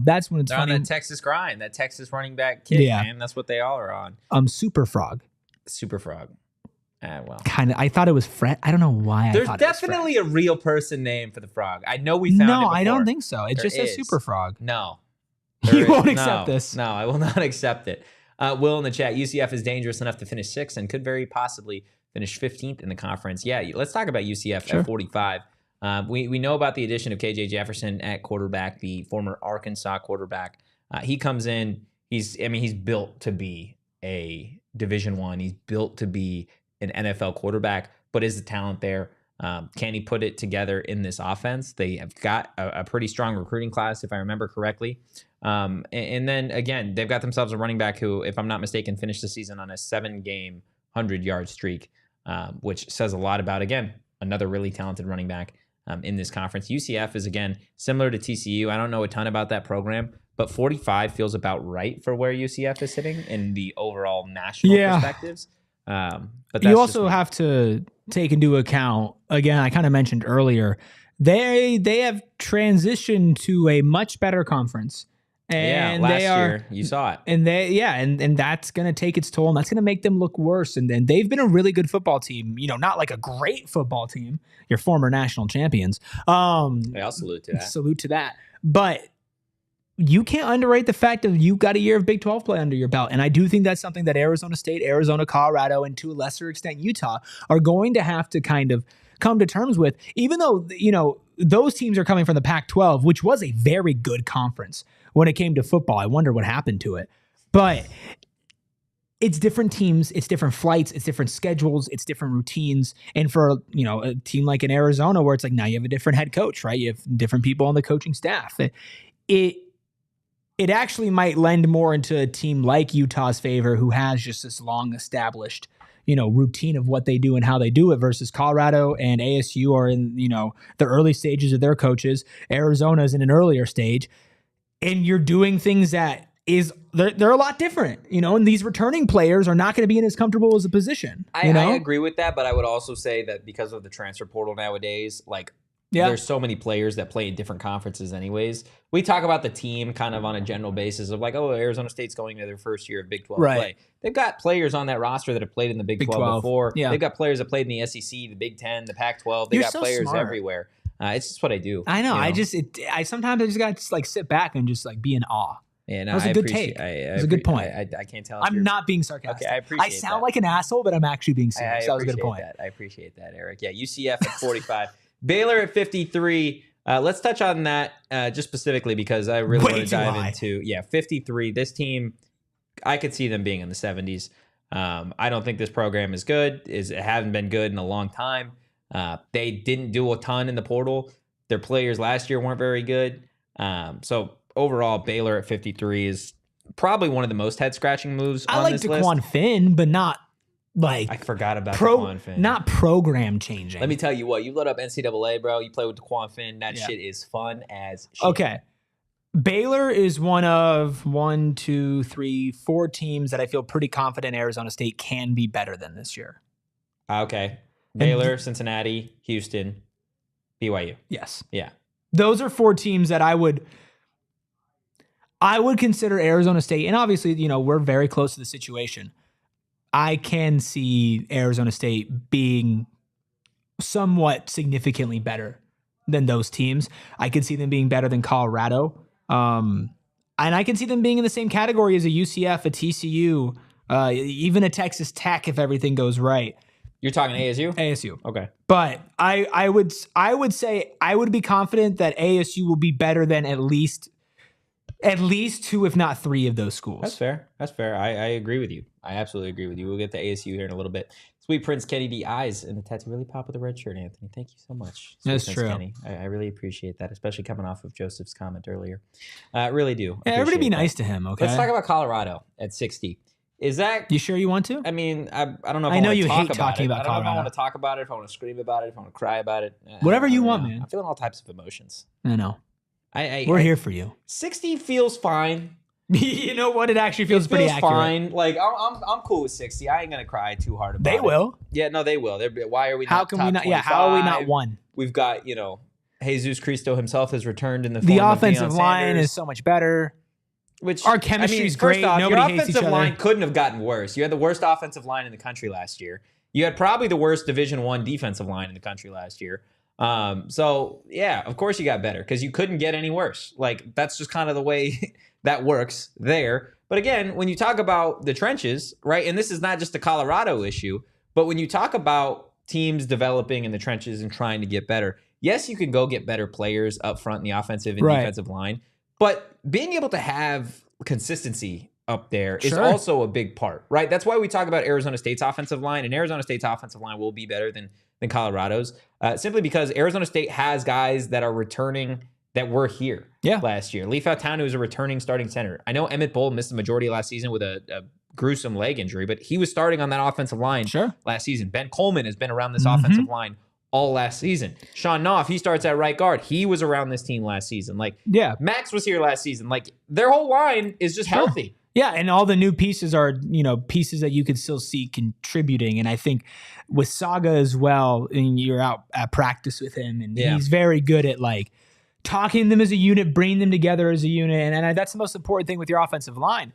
Speaker 2: that's when it's
Speaker 1: They're
Speaker 2: funny.
Speaker 1: on that Texas grind, that Texas running back kick, man. That's what they all are on.
Speaker 2: Super Frog.
Speaker 1: Super Frog. Well,
Speaker 2: kind of. I thought it was Fred. I don't know why.
Speaker 1: There's definitely a real person name for the frog. I know we found it before.
Speaker 2: I don't think so. It just says Super Frog.
Speaker 1: No.
Speaker 2: You won't accept this.
Speaker 1: No, I will not accept it. Will in the chat, UCF is dangerous enough to finish 6th and could very possibly finish 15th in the conference. Yeah, let's talk about UCF at 45. We know about the addition of KJ Jefferson at quarterback, the former Arkansas quarterback. He comes in. He's built to be a Division I. He's built to be an NFL quarterback, but is the talent there? Can he put it together in this offense? They have got a pretty strong recruiting class, if I remember correctly. And then, again, they've got themselves a running back who, if I'm not mistaken, finished the season on a 7-game, 100-yard streak, which says a lot about, again, another really talented running back in this conference. UCF is, again, similar to TCU. I don't know a ton about that program, but 45 feels about right for where UCF is sitting in the overall national perspectives. But
Speaker 2: you also have to take into account, again, I kind of mentioned earlier, they have transitioned to a much better conference. And
Speaker 1: last year you saw it.
Speaker 2: And and that's going to take its toll, and that's going to make them look worse. And then they've been a really good football team, not like a great football team, your former national champions. I'll
Speaker 1: salute to that.
Speaker 2: Salute to that. But you can't underrate the fact that you've got a year of Big 12 play under your belt. And I do think that's something that Arizona State, Arizona, Colorado, and to a lesser extent Utah are going to have to kind of come to terms with, even though, those teams are coming from the Pac-12, which was a very good conference when it came to football. I wonder what happened to it. But it's different teams, it's different flights, it's different schedules, it's different routines. And for, a team like in Arizona where it's like now you have a different head coach, right? You have different people on the coaching staff. It actually might lend more into a team like Utah's favor, who has just this long established, routine of what they do and how they do it, versus Colorado and ASU are in, the early stages of their coaches. Arizona's in an earlier stage, and you're doing things that they're a lot different, and these returning players are not going to be in as comfortable as a position.
Speaker 1: I agree with that, but I would also say that because of the transfer portal nowadays, there's so many players that play in different conferences anyways. We talk about the team kind of on a general basis of Arizona State's going to their first year of Big 12 play. They've got players on that roster that have played in the Big 12 before. Yeah. They've got players that played in the SEC, the Big 10, the Pac-12. They've got players everywhere. It's just what I do.
Speaker 2: I know. Sometimes I just got to sit back and just be in awe.
Speaker 1: Yeah, no,
Speaker 2: that was a good take. It was a good point.
Speaker 1: I can't tell.
Speaker 2: I'm not being sarcastic.
Speaker 1: Okay, I appreciate
Speaker 2: I sound like an asshole, but I'm actually being serious. That was a good point.
Speaker 1: I appreciate that, Erik. Yeah, UCF at 45. Baylor at 53. Let's touch on that just specifically because I really want to dive into 53. This team, I could see them being in the 70s. I don't think this program is good. It hasn't been good in a long time. They didn't do a ton in the portal. Their players last year weren't very good. So overall, Baylor at 53 is probably one of the most head-scratching moves on this list.
Speaker 2: I like DeQuan Finn, but not
Speaker 1: I forgot about DeQuan Finn.
Speaker 2: Not program changing.
Speaker 1: Let me tell you what. You load up NCAA, bro. You play with DeQuan Finn. That shit is fun as shit.
Speaker 2: Okay. Baylor is one of 4 teams that I feel pretty confident Arizona State can be better than this year.
Speaker 1: Okay. Baylor, Cincinnati, Houston, BYU.
Speaker 2: Yes.
Speaker 1: Yeah.
Speaker 2: Those are 4 teams that I would consider Arizona State. And obviously, we're very close to the situation. I can see Arizona State being somewhat significantly better than those teams. I could see them being better than Colorado. And I can see them being in the same category as a UCF, a TCU, even a Texas Tech if everything goes right.
Speaker 1: You're talking ASU?
Speaker 2: ASU.
Speaker 1: Okay.
Speaker 2: But I would say I would be confident that ASU will be better than at least 2, if not 3 of those schools.
Speaker 1: That's fair. I agree with you. I absolutely agree with you. We'll get to ASU here in a little bit. Sweet Prince Kenny D. Eyes and the tattoo really pop with the red shirt, Anthony. Thank you so much.
Speaker 2: That's
Speaker 1: Prince
Speaker 2: true.
Speaker 1: Kenny. I really appreciate that, especially coming off of Joseph's comment earlier. I really do.
Speaker 2: Yeah, everybody be nice to him, okay?
Speaker 1: Let's talk about Colorado at 60. Is that...
Speaker 2: You sure you want to?
Speaker 1: I mean, I don't know if
Speaker 2: I know
Speaker 1: want to
Speaker 2: you
Speaker 1: talk
Speaker 2: hate
Speaker 1: about
Speaker 2: talking
Speaker 1: it.
Speaker 2: about
Speaker 1: I don't know if I
Speaker 2: Colorado.
Speaker 1: want to talk about it, if I want to scream about it, if I want to cry about it.
Speaker 2: Whatever you want, man.
Speaker 1: I'm feeling all types of emotions.
Speaker 2: I know. We're here for you.
Speaker 1: 60 feels fine.
Speaker 2: You know what? It actually feels pretty accurate.
Speaker 1: Fine. Like I'm cool with 60. I ain't gonna cry too hard about it.
Speaker 2: They will.
Speaker 1: Yeah, no, they will. Why are we?
Speaker 2: How
Speaker 1: not
Speaker 2: can
Speaker 1: top
Speaker 2: we not?
Speaker 1: 25?
Speaker 2: Yeah, how are we not one?
Speaker 1: We've got Jesus Cristo himself has returned in the
Speaker 2: The
Speaker 1: form
Speaker 2: offensive
Speaker 1: of Deion
Speaker 2: line
Speaker 1: Sanders,
Speaker 2: is so much better.
Speaker 1: which
Speaker 2: Our chemistry is
Speaker 1: first
Speaker 2: great.
Speaker 1: off,
Speaker 2: Nobody
Speaker 1: your
Speaker 2: hates each
Speaker 1: offensive
Speaker 2: other.
Speaker 1: line couldn't have gotten worse. You had the worst offensive line in the country last year. You had probably the worst Division I defensive line in the country last year. So yeah, of course you got better because you couldn't get any worse. Like that's just kind of the way that works there. But again, when you talk about the trenches, right, and this is not just a Colorado issue, but when you talk about teams developing in the trenches and trying to get better, yes, you can go get better players up front in the offensive and defensive line, but being able to have consistency up there is also a big part, right? That's why we talk about Arizona State's offensive line, and Arizona State's offensive line will be better than Colorado's, simply because Arizona State has guys that are returning that were here last year. Lee Fautanu is a returning starting center. I know Emmett Bull missed the majority of last season with a gruesome leg injury, but he was starting on that offensive line last season. Ben Coleman has been around this offensive line all last season. Sean Knopf, he starts at right guard. He was around this team last season. Like, Max was here last season. Like, their whole line is just healthy.
Speaker 2: Yeah, and all the new pieces are, pieces that you could still see contributing. And I think with Saga as well, and you're out at practice with him, and he's very good at like talking them as a unit, bringing them together as a unit. And that's the most important thing with your offensive line.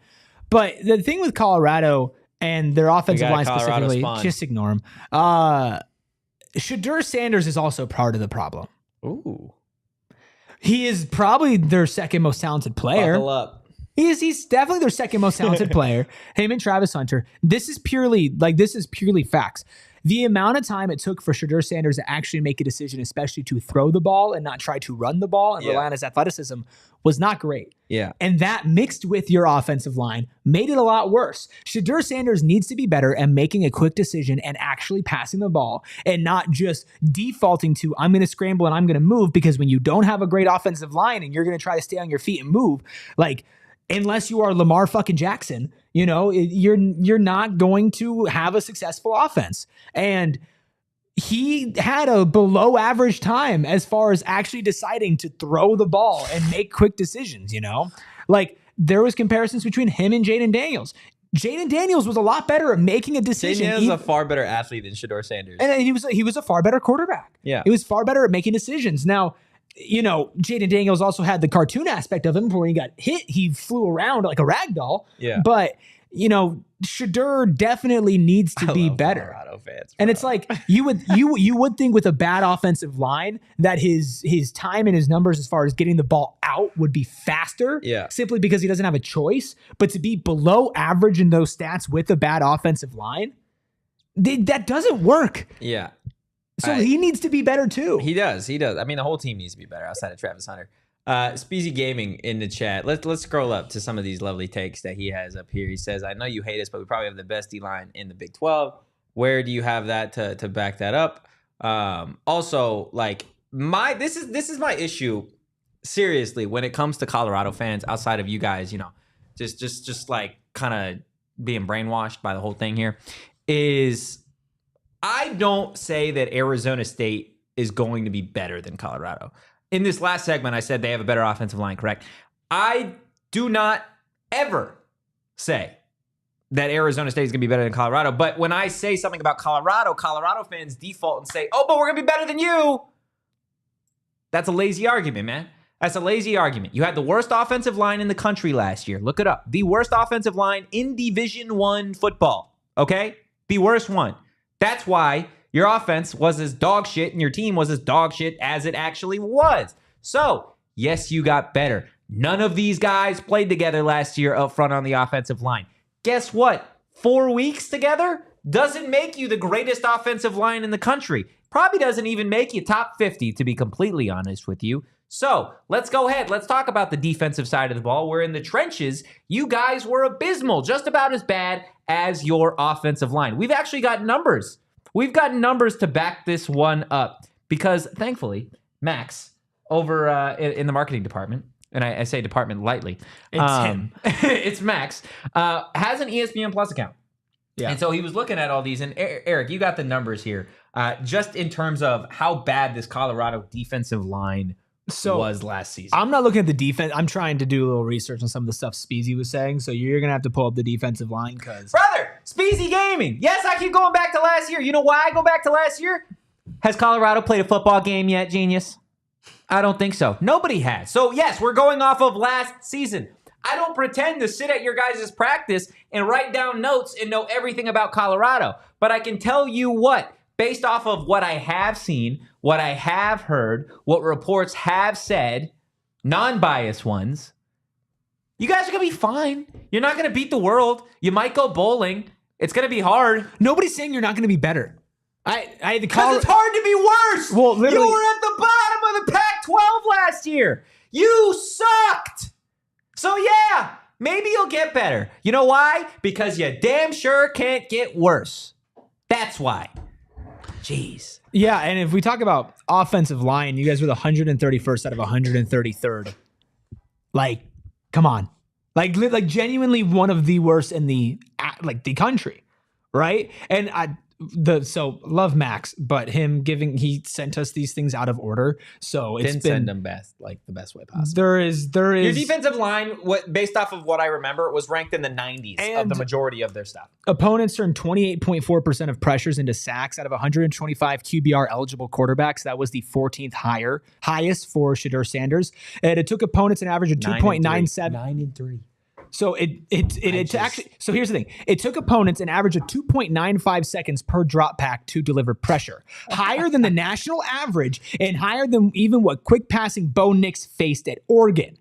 Speaker 2: But the thing with Colorado and their offensive line specifically, just ignore him. Shadur Sanders is also part of the problem.
Speaker 1: Ooh.
Speaker 2: He is probably their second most talented player.
Speaker 1: Buckle up.
Speaker 2: He's definitely their second most talented player. Him and Travis Hunter. This is purely facts. The amount of time it took for Shadur Sanders to actually make a decision, especially to throw the ball and not try to run the ball and rely on his athleticism, was not great.
Speaker 1: Yeah.
Speaker 2: And that mixed with your offensive line made it a lot worse. Shadur Sanders needs to be better at making a quick decision and actually passing the ball and not just defaulting to, I'm going to scramble and I'm going to move, because when you don't have a great offensive line and you're going to try to stay on your feet and move, like, unless you are Lamar fucking Jackson, you're not going to have a successful offense. And he had a below average time as far as actually deciding to throw the ball and make quick decisions, Like, there was comparisons between him and Jaden Daniels. Jaden Daniels was a lot better at making a decision.
Speaker 1: Jaden Daniels is a far better athlete than Shadur Sanders.
Speaker 2: And he was a far better quarterback.
Speaker 1: Yeah.
Speaker 2: He was far better at making decisions. Now, Jaden Daniels also had the cartoon aspect of him, where he got hit, he flew around like a rag doll.
Speaker 1: Yeah.
Speaker 2: But, Shadur definitely needs to be better.
Speaker 1: Colorado fans,
Speaker 2: and it's like you would think with a bad offensive line that his time and his numbers as far as getting the ball out would be faster.
Speaker 1: Yeah.
Speaker 2: Simply because he doesn't have a choice. But to be below average in those stats with a bad offensive line, that doesn't work.
Speaker 1: Yeah.
Speaker 2: So he needs to be better too.
Speaker 1: He does. I mean, the whole team needs to be better outside of Travis Hunter. Speezy Gaming in the chat. Let's scroll up to some of these lovely takes that he has up here. He says, I know you hate us, but we probably have the best D-line in the Big 12. Where do you have that to back that up? Also, like, this is my issue, seriously, when it comes to Colorado fans outside of you guys, just like kind of being brainwashed by the whole thing here, is I don't say that Arizona State is going to be better than Colorado. In this last segment, I said they have a better offensive line, correct? I do not ever say that Arizona State is going to be better than Colorado. But when I say something about Colorado fans default and say, oh, but we're going to be better than you. That's a lazy argument, man. That's a lazy argument. You had the worst offensive line in the country last year. Look it up. The worst offensive line in Division I football, okay? The worst one. That's why your offense was as dog shit and your team was as dog shit as it actually was. So, yes, you got better. None of these guys played together last year up front on the offensive line. Guess what? 4 weeks together doesn't make you the greatest offensive line in the country. Probably doesn't even make you top 50, to be completely honest with you. So, let's go ahead. Let's talk about the defensive side of the ball, where in the trenches, you guys were abysmal, just about as bad as your offensive line. We've actually got numbers. We've got numbers to back this one up because, thankfully, Max, over in the marketing department, and I say department lightly.
Speaker 2: It's him.
Speaker 1: It's Max, has an ESPN Plus account.
Speaker 2: Yeah.
Speaker 1: And so he was looking at all these. And Erik, you got the numbers here. Just in terms of how bad this Colorado defensive line was last season.
Speaker 2: I'm not looking at the defense. I'm trying to do a little research on some of the stuff Speezy was saying. So you're gonna have to pull up the defensive line because
Speaker 1: brother, Speezy Gaming. Yes, I keep going back to last year. You know why I go back to last year? Has Colorado played a football game yet, genius? I don't think so. Nobody has. So yes, we're going off of last season. I don't pretend to sit at your guys' practice and write down notes and know everything about Colorado. But I can tell you what, based off of what I have seen, what I have heard, what reports have said, non-biased ones, you guys are going to be fine. You're not going to beat the world. You might go bowling. It's going to be hard.
Speaker 2: Nobody's saying you're not going to be better.
Speaker 1: Because it's hard to be worse.
Speaker 2: Well, literally,
Speaker 1: you were at the bottom of the Pac-12 last year. You sucked. So yeah, maybe you'll get better. You know why? Because you damn sure can't get worse. That's why. Jeez.
Speaker 2: Yeah, and if we talk about offensive line, you guys were the 131st out of 133rd. Like, come on. Like genuinely one of the worst in the country, right? And love Max, but he sent us these things out of order. So
Speaker 1: didn't send them the best way possible.
Speaker 2: There is
Speaker 1: your defensive line, based off of what I remember, was ranked in the 90s of the majority of their stuff.
Speaker 2: Opponents turned 28.4% of pressures into sacks out of 125 QBR eligible quarterbacks. That was the 14th highest for Shedeur Sanders. And it took opponents an average of 2.97.
Speaker 1: 9-3.
Speaker 2: So so here's the thing. It took opponents an average of 2.95 seconds per drop pack to deliver pressure. Higher than the national average and higher than even what quick passing Bo Nix faced at Oregon.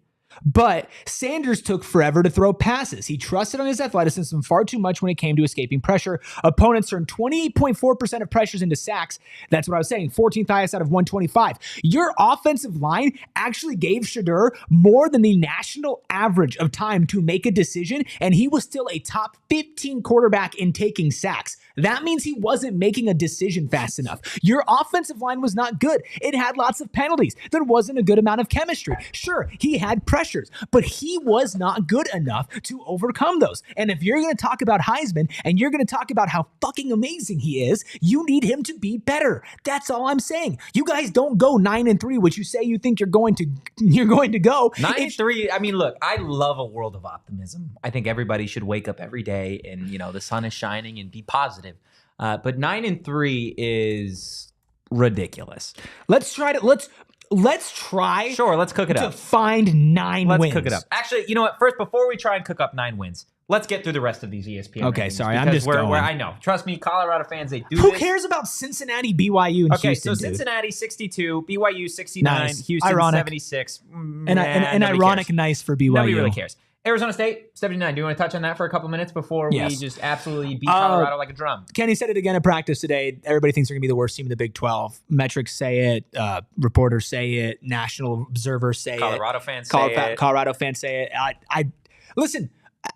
Speaker 2: But Sanders took forever to throw passes. He trusted on his athleticism far too much when it came to escaping pressure. Opponents turned 28.4% of pressures into sacks. That's what I was saying, 14th highest out of 125. Your offensive line actually gave Shedeur more than the national average of time to make a decision, and he was still a top 15 quarterback in taking sacks. That means he wasn't making a decision fast enough. Your offensive line was not good. It had lots of penalties. There wasn't a good amount of chemistry. Sure, he had pressures, but he was not good enough to overcome those. And if you're going to talk about Heisman and you're going to talk about how fucking amazing he is, you need him to be better. That's all I'm saying. You guys don't go 9-3, which you say you think you're going to go
Speaker 1: 9-3. I mean, look, I love a world of optimism. I think everybody should wake up every day and the sun is shining and be positive. But 9-3 is ridiculous.
Speaker 2: Let's try.
Speaker 1: Sure, let's cook it up.
Speaker 2: To find 9 wins.
Speaker 1: Let's cook it up. Actually, you know what? First, before we try and cook up 9 wins, let's get through the rest of these ESPN.
Speaker 2: Okay,
Speaker 1: rankings,
Speaker 2: sorry, I'm just going.
Speaker 1: I know. Trust me, Colorado fans, they do
Speaker 2: Who
Speaker 1: this.
Speaker 2: cares about Cincinnati, BYU, and Houston?
Speaker 1: Okay, so Cincinnati 62, BYU 69,
Speaker 2: nice.
Speaker 1: Houston
Speaker 2: Ironic.
Speaker 1: 76.
Speaker 2: And ironic
Speaker 1: cares.
Speaker 2: Nice for BYU.
Speaker 1: Nobody really cares. Arizona State, 79. Do you want to touch on that for a couple minutes before we just absolutely beat Colorado like a drum?
Speaker 2: Kenny said it again at practice today. Everybody thinks they're going to be the worst team in the Big 12. Metrics say it. Reporters say it. National observers say
Speaker 1: Colorado
Speaker 2: it.
Speaker 1: Fans say it.
Speaker 2: Colorado fans say it. I listen,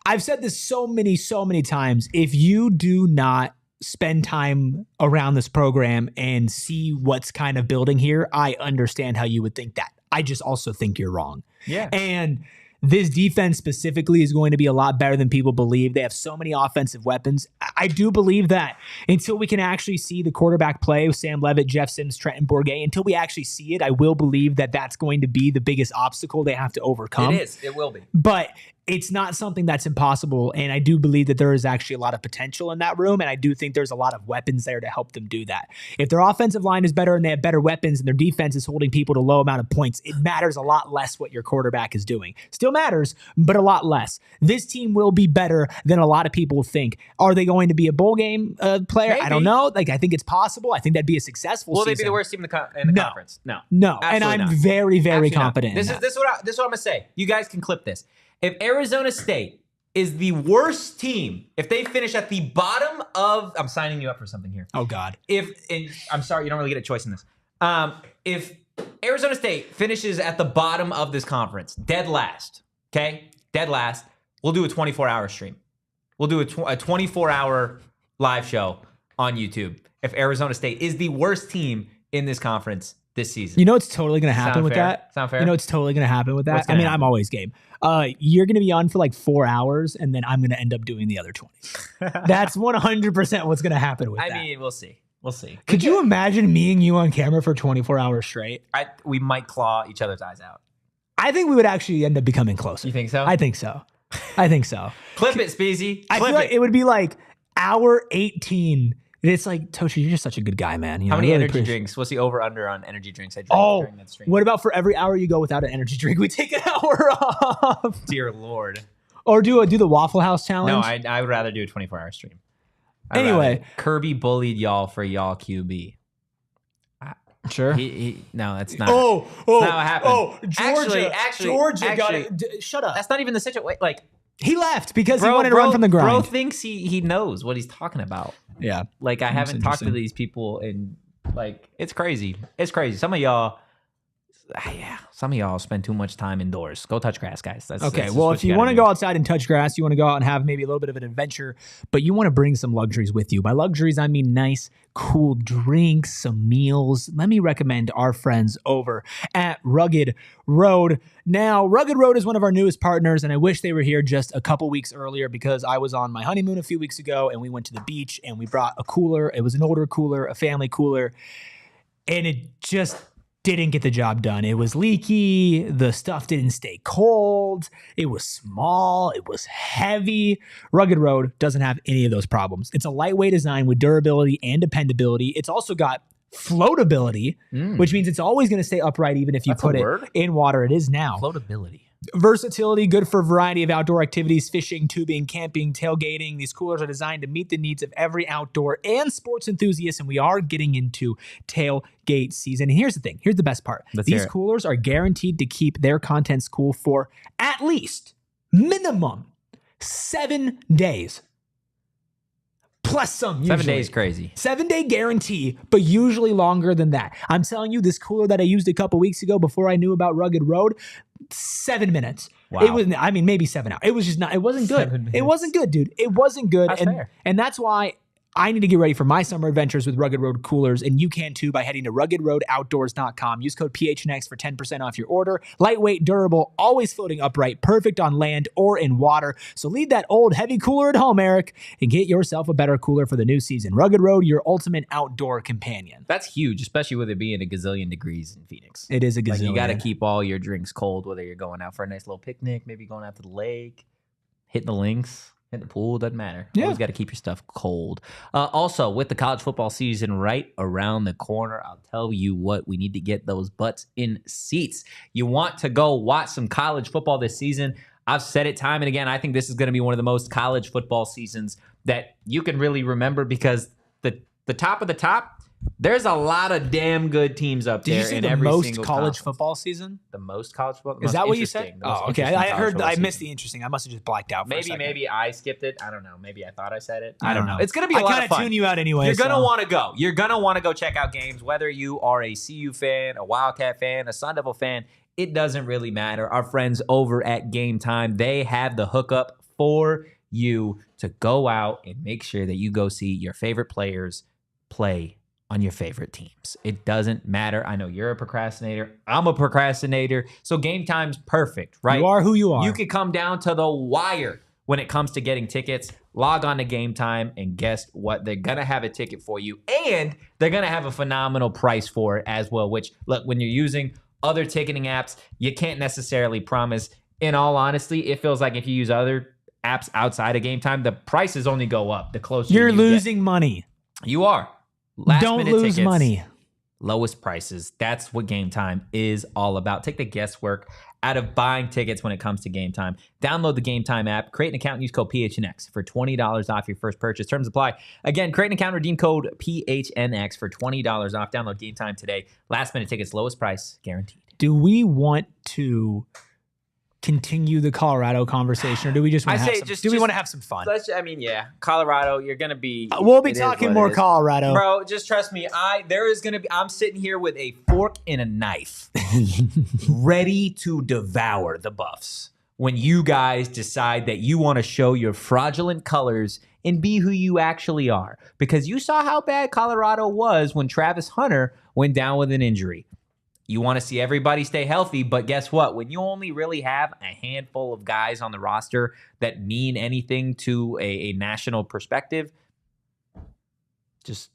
Speaker 2: I've said this so many times. If you do not spend time around this program and see what's kind of building here, I understand how you would think that. I just also think you're wrong.
Speaker 1: Yeah.
Speaker 2: And this defense specifically is going to be a lot better than people believe. They have so many offensive weapons. I do believe that until we can actually see the quarterback play with Sam Leavitt, Jeff Sims, Trenton Bourguet, until we actually see it, I will believe that that's going to be the biggest obstacle they have to overcome.
Speaker 1: It is. It will be.
Speaker 2: But it's not something that's impossible, and I do believe that there is actually a lot of potential in that room, and I do think there's a lot of weapons there to help them do that. If their offensive line is better and they have better weapons and their defense is holding people to low amount of points, it matters a lot less what your quarterback is doing. Still matters, but a lot less. This team will be better than a lot of people think. Are they going to be a bowl game player?
Speaker 1: Maybe.
Speaker 2: I don't know. I think it's possible. I think that'd be a successful season.
Speaker 1: Will they be the worst team in the conference? No.
Speaker 2: And I'm very confident.
Speaker 1: This is what I'm going to say. You guys can clip this. If Arizona State is the worst team, if they finish at the bottom of, I'm signing you up for something here.
Speaker 2: Oh God.
Speaker 1: I'm sorry, you don't really get a choice in this. If Arizona State finishes at the bottom of this conference, dead last, we'll do a 24-hour stream. We'll do a 24-hour live show on YouTube. If Arizona State is the worst team in this conference this season.
Speaker 2: You know what's totally going to happen with that?
Speaker 1: Sound fair?
Speaker 2: You know what's totally going to happen with that? I mean, I'm always game. You're going to be on for like 4 hours, and then I'm going to end up doing the other 20. That's 100% what's going to happen with that.
Speaker 1: I mean, we'll see. We'll see.
Speaker 2: Could you imagine me and you on camera for 24 hours straight?
Speaker 1: We might claw each other's eyes out.
Speaker 2: I think we would actually end up becoming closer.
Speaker 1: You think so?
Speaker 2: I think so. I think so.
Speaker 1: Clip it, Speezy.
Speaker 2: I feel like it would be like hour 18. And it's like, Totri, you're just such a good guy, man. You know,
Speaker 1: How many
Speaker 2: really
Speaker 1: energy drinks? What's the over-under on energy drinks I drink during that stream?
Speaker 2: What about for every hour you go without an energy drink, we take an hour off?
Speaker 1: Dear Lord.
Speaker 2: Or do the Waffle House challenge?
Speaker 1: No, I would rather do a 24-hour stream.
Speaker 2: Anyway.
Speaker 1: Kirby bullied y'all for y'all QB.
Speaker 2: Sure.
Speaker 1: No, that's not.
Speaker 2: That's
Speaker 1: not what happened.
Speaker 2: Georgia.
Speaker 1: Actually,
Speaker 2: got it. Shut up.
Speaker 1: That's not even the situation. Like,
Speaker 2: he left because he wanted to run from the grind.
Speaker 1: Bro thinks he knows what he's talking about.
Speaker 2: Yeah.
Speaker 1: Like, I haven't talked to these people and like, it's crazy. It's crazy. Some of y'all spend too much time indoors. Go touch grass, guys.
Speaker 2: Okay. Well, if you want to go outside and touch grass, you want to go out and have maybe a little bit of an adventure, but you want to bring some luxuries with you. By luxuries, I mean nice, cool drinks, some meals. Let me recommend our friends over at Rugged Road. Now, Rugged Road is one of our newest partners, and I wish they were here just a couple weeks earlier because I was on my honeymoon a few weeks ago, and we went to the beach, and we brought a cooler. It was an older cooler, a family cooler, and it just didn't get the job done. It was leaky. The stuff didn't stay cold. It was small. It was heavy. Rugged Road doesn't have any of those problems. It's a lightweight design with durability and dependability. It's also got floatability, which means it's always going to stay upright even if you put it in water. It is now.
Speaker 1: Floatability.
Speaker 2: Versatility, good for a variety of outdoor activities, fishing, tubing, camping, tailgating. These coolers are designed to meet the needs of every outdoor and sports enthusiast, and we are getting into tailgate season. And here's the thing. Here's the best part. These coolers are guaranteed to keep their contents cool for at least minimum 7 days. Plus some, usually.
Speaker 3: 7 days crazy.
Speaker 2: 7-day guarantee, but usually longer than that. I'm telling you, this cooler that I used a couple weeks ago before I knew about Rugged Road, 7 minutes.
Speaker 3: Wow.
Speaker 2: It was, I mean, maybe 7 hours. It was just not, it wasn't good. It wasn't good, dude. It wasn't good.
Speaker 1: That's fair.
Speaker 2: And that's why I need to get ready for my summer adventures with Rugged Road coolers, and you can too by heading to ruggedroadoutdoors.com. Use code PHNX for 10% off your order. Lightweight, durable, always floating upright, perfect on land or in water. So leave that old heavy cooler at home, Erik, and get yourself a better cooler for the new season. Rugged Road, your ultimate outdoor companion.
Speaker 1: That's huge, especially with it being a gazillion degrees in Phoenix.
Speaker 2: It is a gazillion.
Speaker 1: Like, you got to keep all your drinks cold, whether you're going out for a nice little picnic, maybe going out to the lake, hitting the links. In the pool, doesn't matter.
Speaker 2: Yeah.
Speaker 1: Always got to keep your stuff cold. Also, with the college football season right around the corner, I'll tell you what, we need to get those butts in seats. You want to go watch some college football this season. I've said it time and again. I think this is going to be one of the most college football seasons that you can really remember because the top of the top, there's a lot of damn good teams up there.
Speaker 2: Did you say
Speaker 1: in
Speaker 2: the
Speaker 1: every
Speaker 2: most
Speaker 1: single
Speaker 2: college
Speaker 1: conference.
Speaker 2: football season?
Speaker 1: The most college football?
Speaker 2: Is that what you said? Oh, okay. I missed the interesting. I must have just blacked out for a second.
Speaker 1: Maybe I skipped it. I don't know. Maybe I thought I said it. I don't know. It's going to be a lot
Speaker 2: I
Speaker 1: of fun.
Speaker 2: tune you out anyway.
Speaker 1: You're going to want to go. You're going to want to go check out games, whether you are a CU fan, a Wildcat fan, a Sun Devil fan. It doesn't really matter. Our friends over at Game Time, they have the hookup for you to go out and make sure that you go see your favorite players play on your favorite teams. It doesn't matter. I know you're a procrastinator. I'm a procrastinator. So Game Time's perfect, right?
Speaker 2: You are who you are.
Speaker 1: You could come down to the wire when it comes to getting tickets. Log on to Game Time and guess what? They're going to have a ticket for you and they're going to have a phenomenal price for it as well, which, look, when you're using other ticketing apps, you can't necessarily promise. In all honesty, it feels like if you use other apps outside of Game Time, the prices only go up the closer
Speaker 2: you're
Speaker 1: you
Speaker 2: losing
Speaker 1: get.
Speaker 2: Money.
Speaker 1: You are.
Speaker 2: Don't lose
Speaker 1: tickets,
Speaker 2: money.
Speaker 1: Lowest prices. That's what Game Time is all about. Take the guesswork out of buying tickets when it comes to Game Time. Download the Game Time app, create an account, and use code PHNX for $20 off your first purchase. Terms apply. Again, create an account, redeem code PHNX for $20 off. Download Game Time today. Last minute tickets, lowest price guaranteed.
Speaker 2: Do we want to continue the Colorado conversation, or do we just want to have some, we want to have some fun?
Speaker 1: Yeah, Colorado, you're gonna be.
Speaker 2: We'll be talking more Colorado,
Speaker 1: bro. Just trust me. I'm sitting here with a fork and a knife, ready to devour the Buffs. When you guys decide that you want to show your fraudulent colors and be who you actually are, because you saw how bad Colorado was when Travis Hunter went down with an injury. You want to see everybody stay healthy, but guess what? When you only really have a handful of guys on the roster that mean anything to a national perspective, just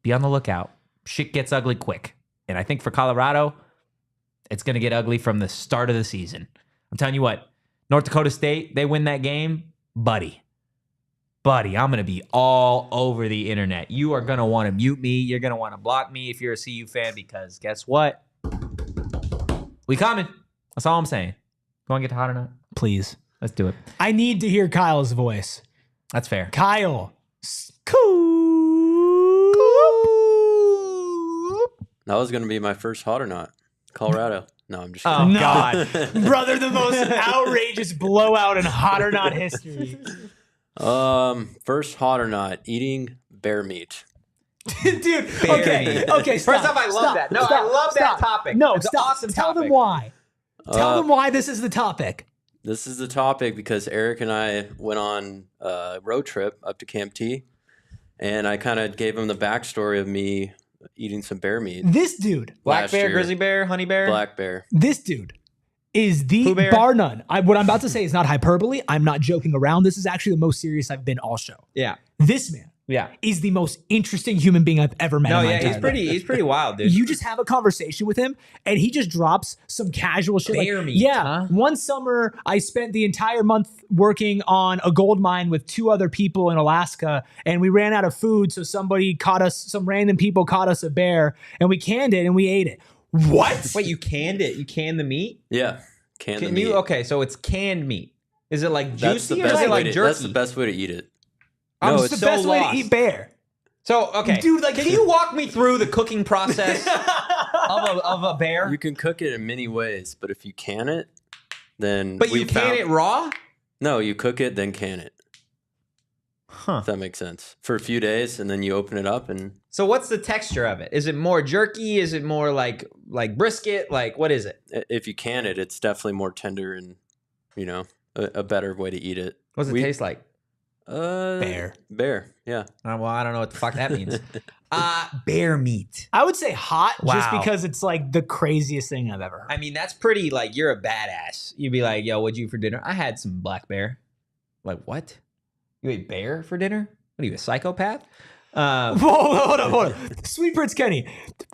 Speaker 1: be on the lookout. Shit gets ugly quick. And I think for Colorado, it's going to get ugly from the start of the season. I'm telling you what, North Dakota State, they win that game, buddy, I'm going to be all over the internet. You are going to want to mute me. You're going to want to block me if you're a CU fan, because guess what? We coming. That's all I'm saying. You want to get to hot or not?
Speaker 2: Please.
Speaker 1: Let's do it.
Speaker 2: I need to hear Kyle's voice.
Speaker 1: That's fair.
Speaker 2: Kyle.
Speaker 3: That was going to be my first hot or not. Colorado. No, I'm just
Speaker 1: Oh,
Speaker 3: kidding.
Speaker 1: God.
Speaker 2: Brother, the most outrageous blowout in hot or not history.
Speaker 3: First hot or not, eating bear meat.
Speaker 2: Dude,
Speaker 1: Bear
Speaker 2: okay,
Speaker 1: meat.
Speaker 2: okay, stop.
Speaker 1: First off, I love
Speaker 2: stop,
Speaker 1: that. No,
Speaker 2: stop,
Speaker 1: I love that
Speaker 2: stop.
Speaker 1: topic.
Speaker 2: No,
Speaker 1: It's an
Speaker 2: stop.
Speaker 1: awesome
Speaker 2: Tell
Speaker 1: topic.
Speaker 2: them why. Tell them why this is the topic.
Speaker 3: This is the topic because Erik and I went on a road trip up to Camp T, and I kind of gave him the backstory of me eating some bear meat.
Speaker 2: This dude,
Speaker 1: Black
Speaker 3: last
Speaker 1: bear,
Speaker 3: year.
Speaker 1: grizzly bear, honey bear.
Speaker 3: Black bear.
Speaker 2: this dude is the
Speaker 1: Pooh Bear?
Speaker 2: bar none. What I'm about to say is not hyperbole. I'm not joking around. This is actually the most serious I've been all show.
Speaker 1: Yeah.
Speaker 2: This man
Speaker 1: Yeah.
Speaker 2: is the most interesting human being I've ever met.
Speaker 1: No,
Speaker 2: in my
Speaker 1: yeah,
Speaker 2: entire life.
Speaker 1: he's pretty wild, dude.
Speaker 2: You just have a conversation with him, and he just drops some casual shit.
Speaker 1: Bear
Speaker 2: like,
Speaker 1: meat,
Speaker 2: yeah,
Speaker 1: huh?
Speaker 2: one summer I spent the entire month working on a gold mine with 2 other people in Alaska, and we ran out of food, so some random people caught us a bear, and we canned it and we ate it. What?
Speaker 1: Wait, you canned it? You canned the meat?
Speaker 3: Yeah. Canned the
Speaker 1: Can
Speaker 3: meat.
Speaker 1: you? Okay, so it's canned meat. Is it like
Speaker 3: That's the
Speaker 1: juicy or is
Speaker 3: best
Speaker 1: it
Speaker 3: way
Speaker 1: like
Speaker 3: to,
Speaker 1: jerky?
Speaker 3: That's the best way to eat it.
Speaker 1: I'm
Speaker 3: No,
Speaker 2: It's
Speaker 3: it's
Speaker 2: the best way to eat bear.
Speaker 1: So, okay.
Speaker 2: Dude, like-
Speaker 1: can you walk me through the cooking process of a bear?
Speaker 3: You can cook it in many ways, but if you can it, then
Speaker 1: But you can it raw?
Speaker 3: No, you cook it, then can it.
Speaker 1: Huh.
Speaker 3: If that makes sense. For a few days, and then you open it up, and
Speaker 1: So what's the texture of it? Is it more jerky? Is it more like brisket? Like, what is it?
Speaker 3: if you can it, it's definitely more tender and, a better way to eat it.
Speaker 1: What does it taste like?
Speaker 2: Bear.
Speaker 3: Bear, yeah.
Speaker 1: Well, I don't know what the fuck that means. Bear meat.
Speaker 2: I would say hot just
Speaker 1: Wow.
Speaker 2: because it's like the craziest thing I've ever heard.
Speaker 1: I mean, that's pretty, like, you're a badass. You'd be like, yo, what'd you eat for dinner? I had some black bear. Like, what? You ate bear for dinner? What are you, a psychopath?
Speaker 2: Hold on. Sweet Prince Kenny.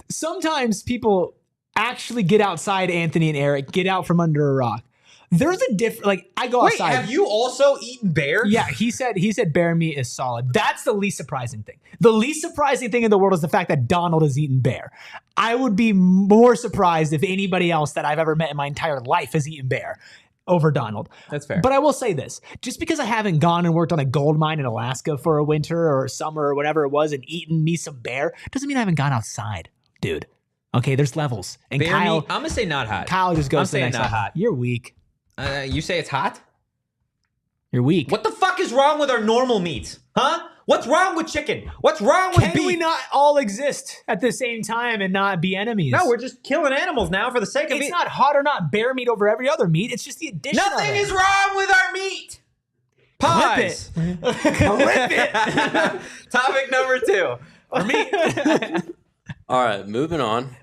Speaker 2: Sometimes people actually get outside Anthony and Erik, get out from under a rock. There's a different, like, I go
Speaker 1: Wait,
Speaker 2: outside.
Speaker 1: have you also eaten bear?
Speaker 2: Yeah, he said bear meat is solid. That's the least surprising thing. The least surprising thing in the world is the fact that Donald has eaten bear. I would be more surprised if anybody else that I've ever met in my entire life has eaten bear over Donald.
Speaker 1: That's fair.
Speaker 2: But I will say this, just because I haven't gone and worked on a gold mine in Alaska for a winter or a summer or whatever it was and eaten me some bear, doesn't mean I haven't gone outside, dude. Okay, there's levels. And
Speaker 1: bear
Speaker 2: Kyle,
Speaker 1: meat, I'm going to say not hot.
Speaker 2: Kyle just goes
Speaker 1: I'm
Speaker 2: to the
Speaker 1: saying
Speaker 2: next
Speaker 1: not
Speaker 2: level.
Speaker 1: hot.
Speaker 2: You're weak.
Speaker 1: You say it's hot?
Speaker 2: You're weak.
Speaker 1: What the fuck is wrong with our normal meat? Huh? What's wrong with chicken? What's wrong with
Speaker 2: Can
Speaker 1: beef?
Speaker 2: we not all exist at the same time and not be enemies?
Speaker 1: No, we're just killing animals now for the sake of
Speaker 2: It's
Speaker 1: it.
Speaker 2: not hot or not bear meat over every other meat. It's just the addition of
Speaker 1: Nothing
Speaker 2: it.
Speaker 1: is wrong with our meat. Pies.
Speaker 2: Clip it.
Speaker 1: Topic number 2.
Speaker 2: Our meat.
Speaker 3: All right, moving on.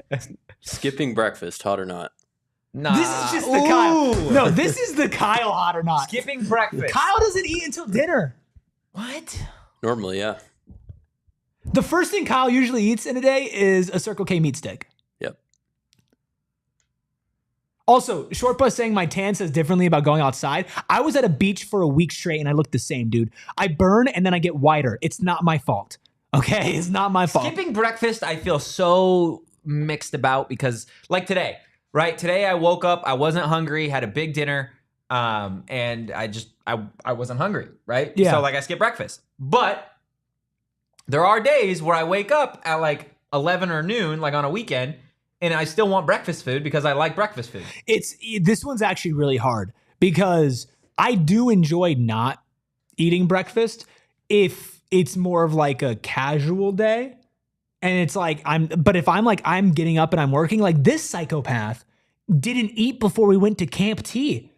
Speaker 3: Skipping breakfast, hot or not?
Speaker 1: Nah.
Speaker 2: This is just the Kyle.
Speaker 1: Ooh.
Speaker 2: No, this is the Kyle hot or not.
Speaker 1: Skipping breakfast.
Speaker 2: Kyle doesn't eat until dinner.
Speaker 1: What?
Speaker 3: Normally, yeah.
Speaker 2: The first thing Kyle usually eats in a day is a Circle K meat stick.
Speaker 3: Yep.
Speaker 2: Also, Short Bus saying my tan says differently about going outside. I was at a beach for a week straight and I look the same, dude. I burn and then I get whiter. It's not my fault. Okay? It's not my fault.
Speaker 1: Skipping breakfast, I feel so mixed about because, like today, right? Today I woke up, I wasn't hungry, had a big dinner, and I wasn't hungry, right?
Speaker 2: Yeah.
Speaker 1: So, like, I skipped breakfast. But there are days where I wake up at, like, 11 or noon, like on a weekend, and I still want breakfast food because I like breakfast food.
Speaker 2: This one's actually really hard because I do enjoy not eating breakfast if it's more of like a casual day. And it's like, but if I'm getting up and I'm working, like this psychopath didn't eat before we went to Camp T.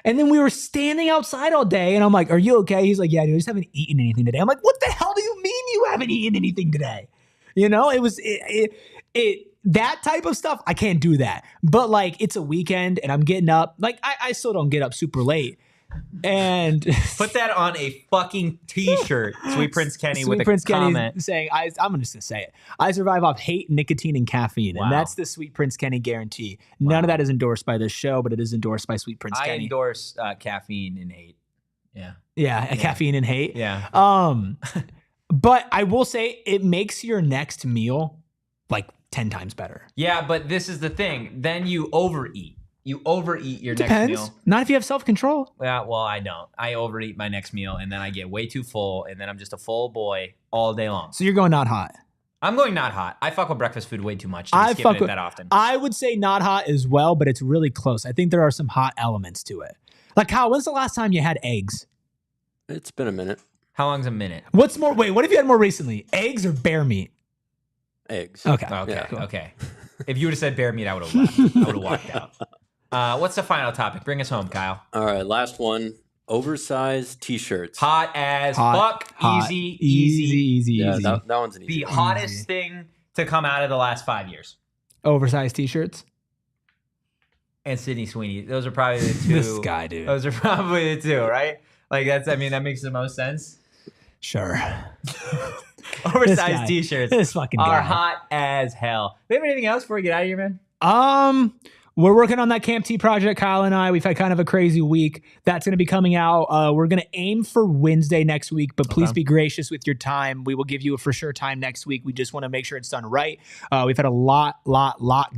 Speaker 2: And then we were standing outside all day and I'm like, are you okay? He's like, yeah, dude, I just haven't eaten anything today. I'm like, what the hell do you mean you haven't eaten anything today? You know, that type of stuff, I can't do that. But like, it's a weekend and I'm getting up. Like, I still don't get up super late. And
Speaker 1: put that on a fucking t-shirt. Sweet Prince Kenny
Speaker 2: Sweet
Speaker 1: with
Speaker 2: Prince
Speaker 1: a comment
Speaker 2: Kenny's saying, I'm just gonna say it. I survive off hate, nicotine, and caffeine, and that's the Sweet Prince Kenny guarantee. None of that is endorsed by this show, but it is endorsed by Sweet Prince Kenny.
Speaker 1: I endorse caffeine and hate.
Speaker 2: Yeah, caffeine and hate.
Speaker 1: Yeah.
Speaker 2: But I will say it makes your next meal like 10 times better.
Speaker 1: Yeah, but this is the thing. Then you overeat. You overeat your
Speaker 2: Depends.
Speaker 1: next meal.
Speaker 2: Not if you have self-control.
Speaker 1: Yeah, well, I don't. I overeat my next meal, and then I get way too full, and then I'm just a full boy all day long.
Speaker 2: So you're going not hot.
Speaker 1: I'm going not hot. I fuck with breakfast food way too much to be skipping it that often.
Speaker 2: I would say not hot as well, but it's really close. I think there are some hot elements to it. Like, Kyle, when's the last time you had eggs?
Speaker 3: It's been a minute.
Speaker 1: How long's a minute?
Speaker 2: What's more? Wait, what have you had more recently? Eggs or bear meat?
Speaker 3: Eggs.
Speaker 2: Okay.
Speaker 1: Okay. Cool. Okay. If you would have said bear meat, I would have left. I would have walked out. What's the final topic? Bring us home, Kyle.
Speaker 3: All right, last one. Oversized T-shirts.
Speaker 1: Hot as fuck.
Speaker 2: Hot.
Speaker 1: Easy.
Speaker 3: Yeah, that one's an easy
Speaker 1: The
Speaker 3: one.
Speaker 1: hottest thing to come out of the last 5 years.
Speaker 2: Oversized T-shirts.
Speaker 1: And Sydney Sweeney. Those are probably the two.
Speaker 2: This guy, dude.
Speaker 1: Those are probably the two, right? Like that makes the most sense.
Speaker 2: Sure.
Speaker 1: Oversized T-shirts
Speaker 2: This fucking guy
Speaker 1: are hot as hell. Do we have anything else before we get out of here, man?
Speaker 2: We're working on that Camp T project, Kyle and I. We've had kind of a crazy week. That's going to be coming out. We're going to aim for Wednesday next week, but please be gracious with your time. We will give you a for sure time next week. We just want to make sure it's done right. We've had a lot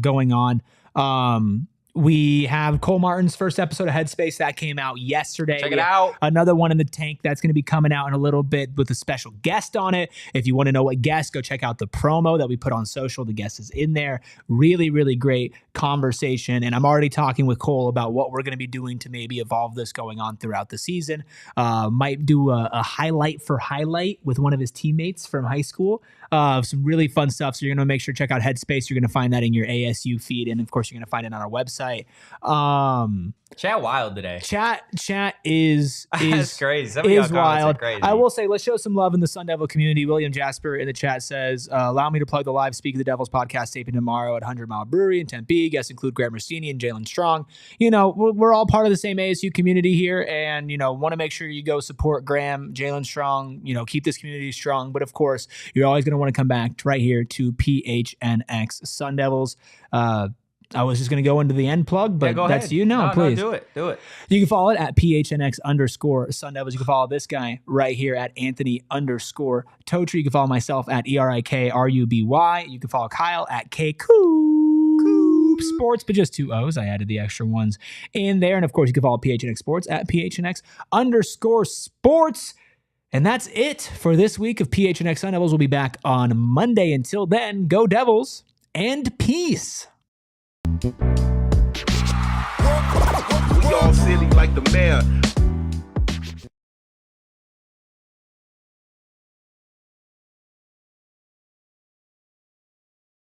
Speaker 2: going on. We have Cole Martin's first episode of Headspace that came out yesterday.
Speaker 1: Check it out.
Speaker 2: Another one in the tank that's going to be coming out in a little bit with a special guest on it. If you want to know what guest, go check out the promo that we put on social. The guest is in there. Really, really great conversation. And I'm already talking with Cole about what we're going to be doing to maybe evolve this going on throughout the season. Might do a highlight for highlight with one of his teammates from high school. Some really fun stuff. So you're going to make sure to check out Headspace. You're going to find that in your ASU feed. And of course, you're going to find it on our website.
Speaker 1: Chat wild today.
Speaker 2: Chat is
Speaker 1: That's crazy. Some of y'all
Speaker 2: wild.
Speaker 1: are crazy.
Speaker 2: I will say, let's show some love in the Sun Devil community. William Jasper in the chat says, allow me to plug the live Speak of the Devils podcast taping tomorrow at 100 Mile Brewery in Tempe. Guests include Grant Merstini and Jalen Strong. You know, we're all part of the same ASU community here, and you know, want to make sure you go support Graham, Jalen Strong. You know, keep this community strong. But of course, you're always going to want to come back right here to PHNX Sun Devils. I was just going to go into the end plug, but
Speaker 1: go
Speaker 2: that's
Speaker 1: ahead.
Speaker 2: you. No, please.
Speaker 1: No, do it.
Speaker 2: You can follow it at PHNX_Sun Devils. You can follow this guy right here at Anthony_Totri. You can follow myself at ERIKRUBY. You can follow Kyle at KCoop Sports, but just 2 O's. I added the extra ones in there. And of course, you can follow PHNX Sports at PHNX_Sports. And that's it for this week of PHNX Sun Devils. We'll be back on Monday. Until then, go Devils and peace.
Speaker 4: We all silly like the mayor.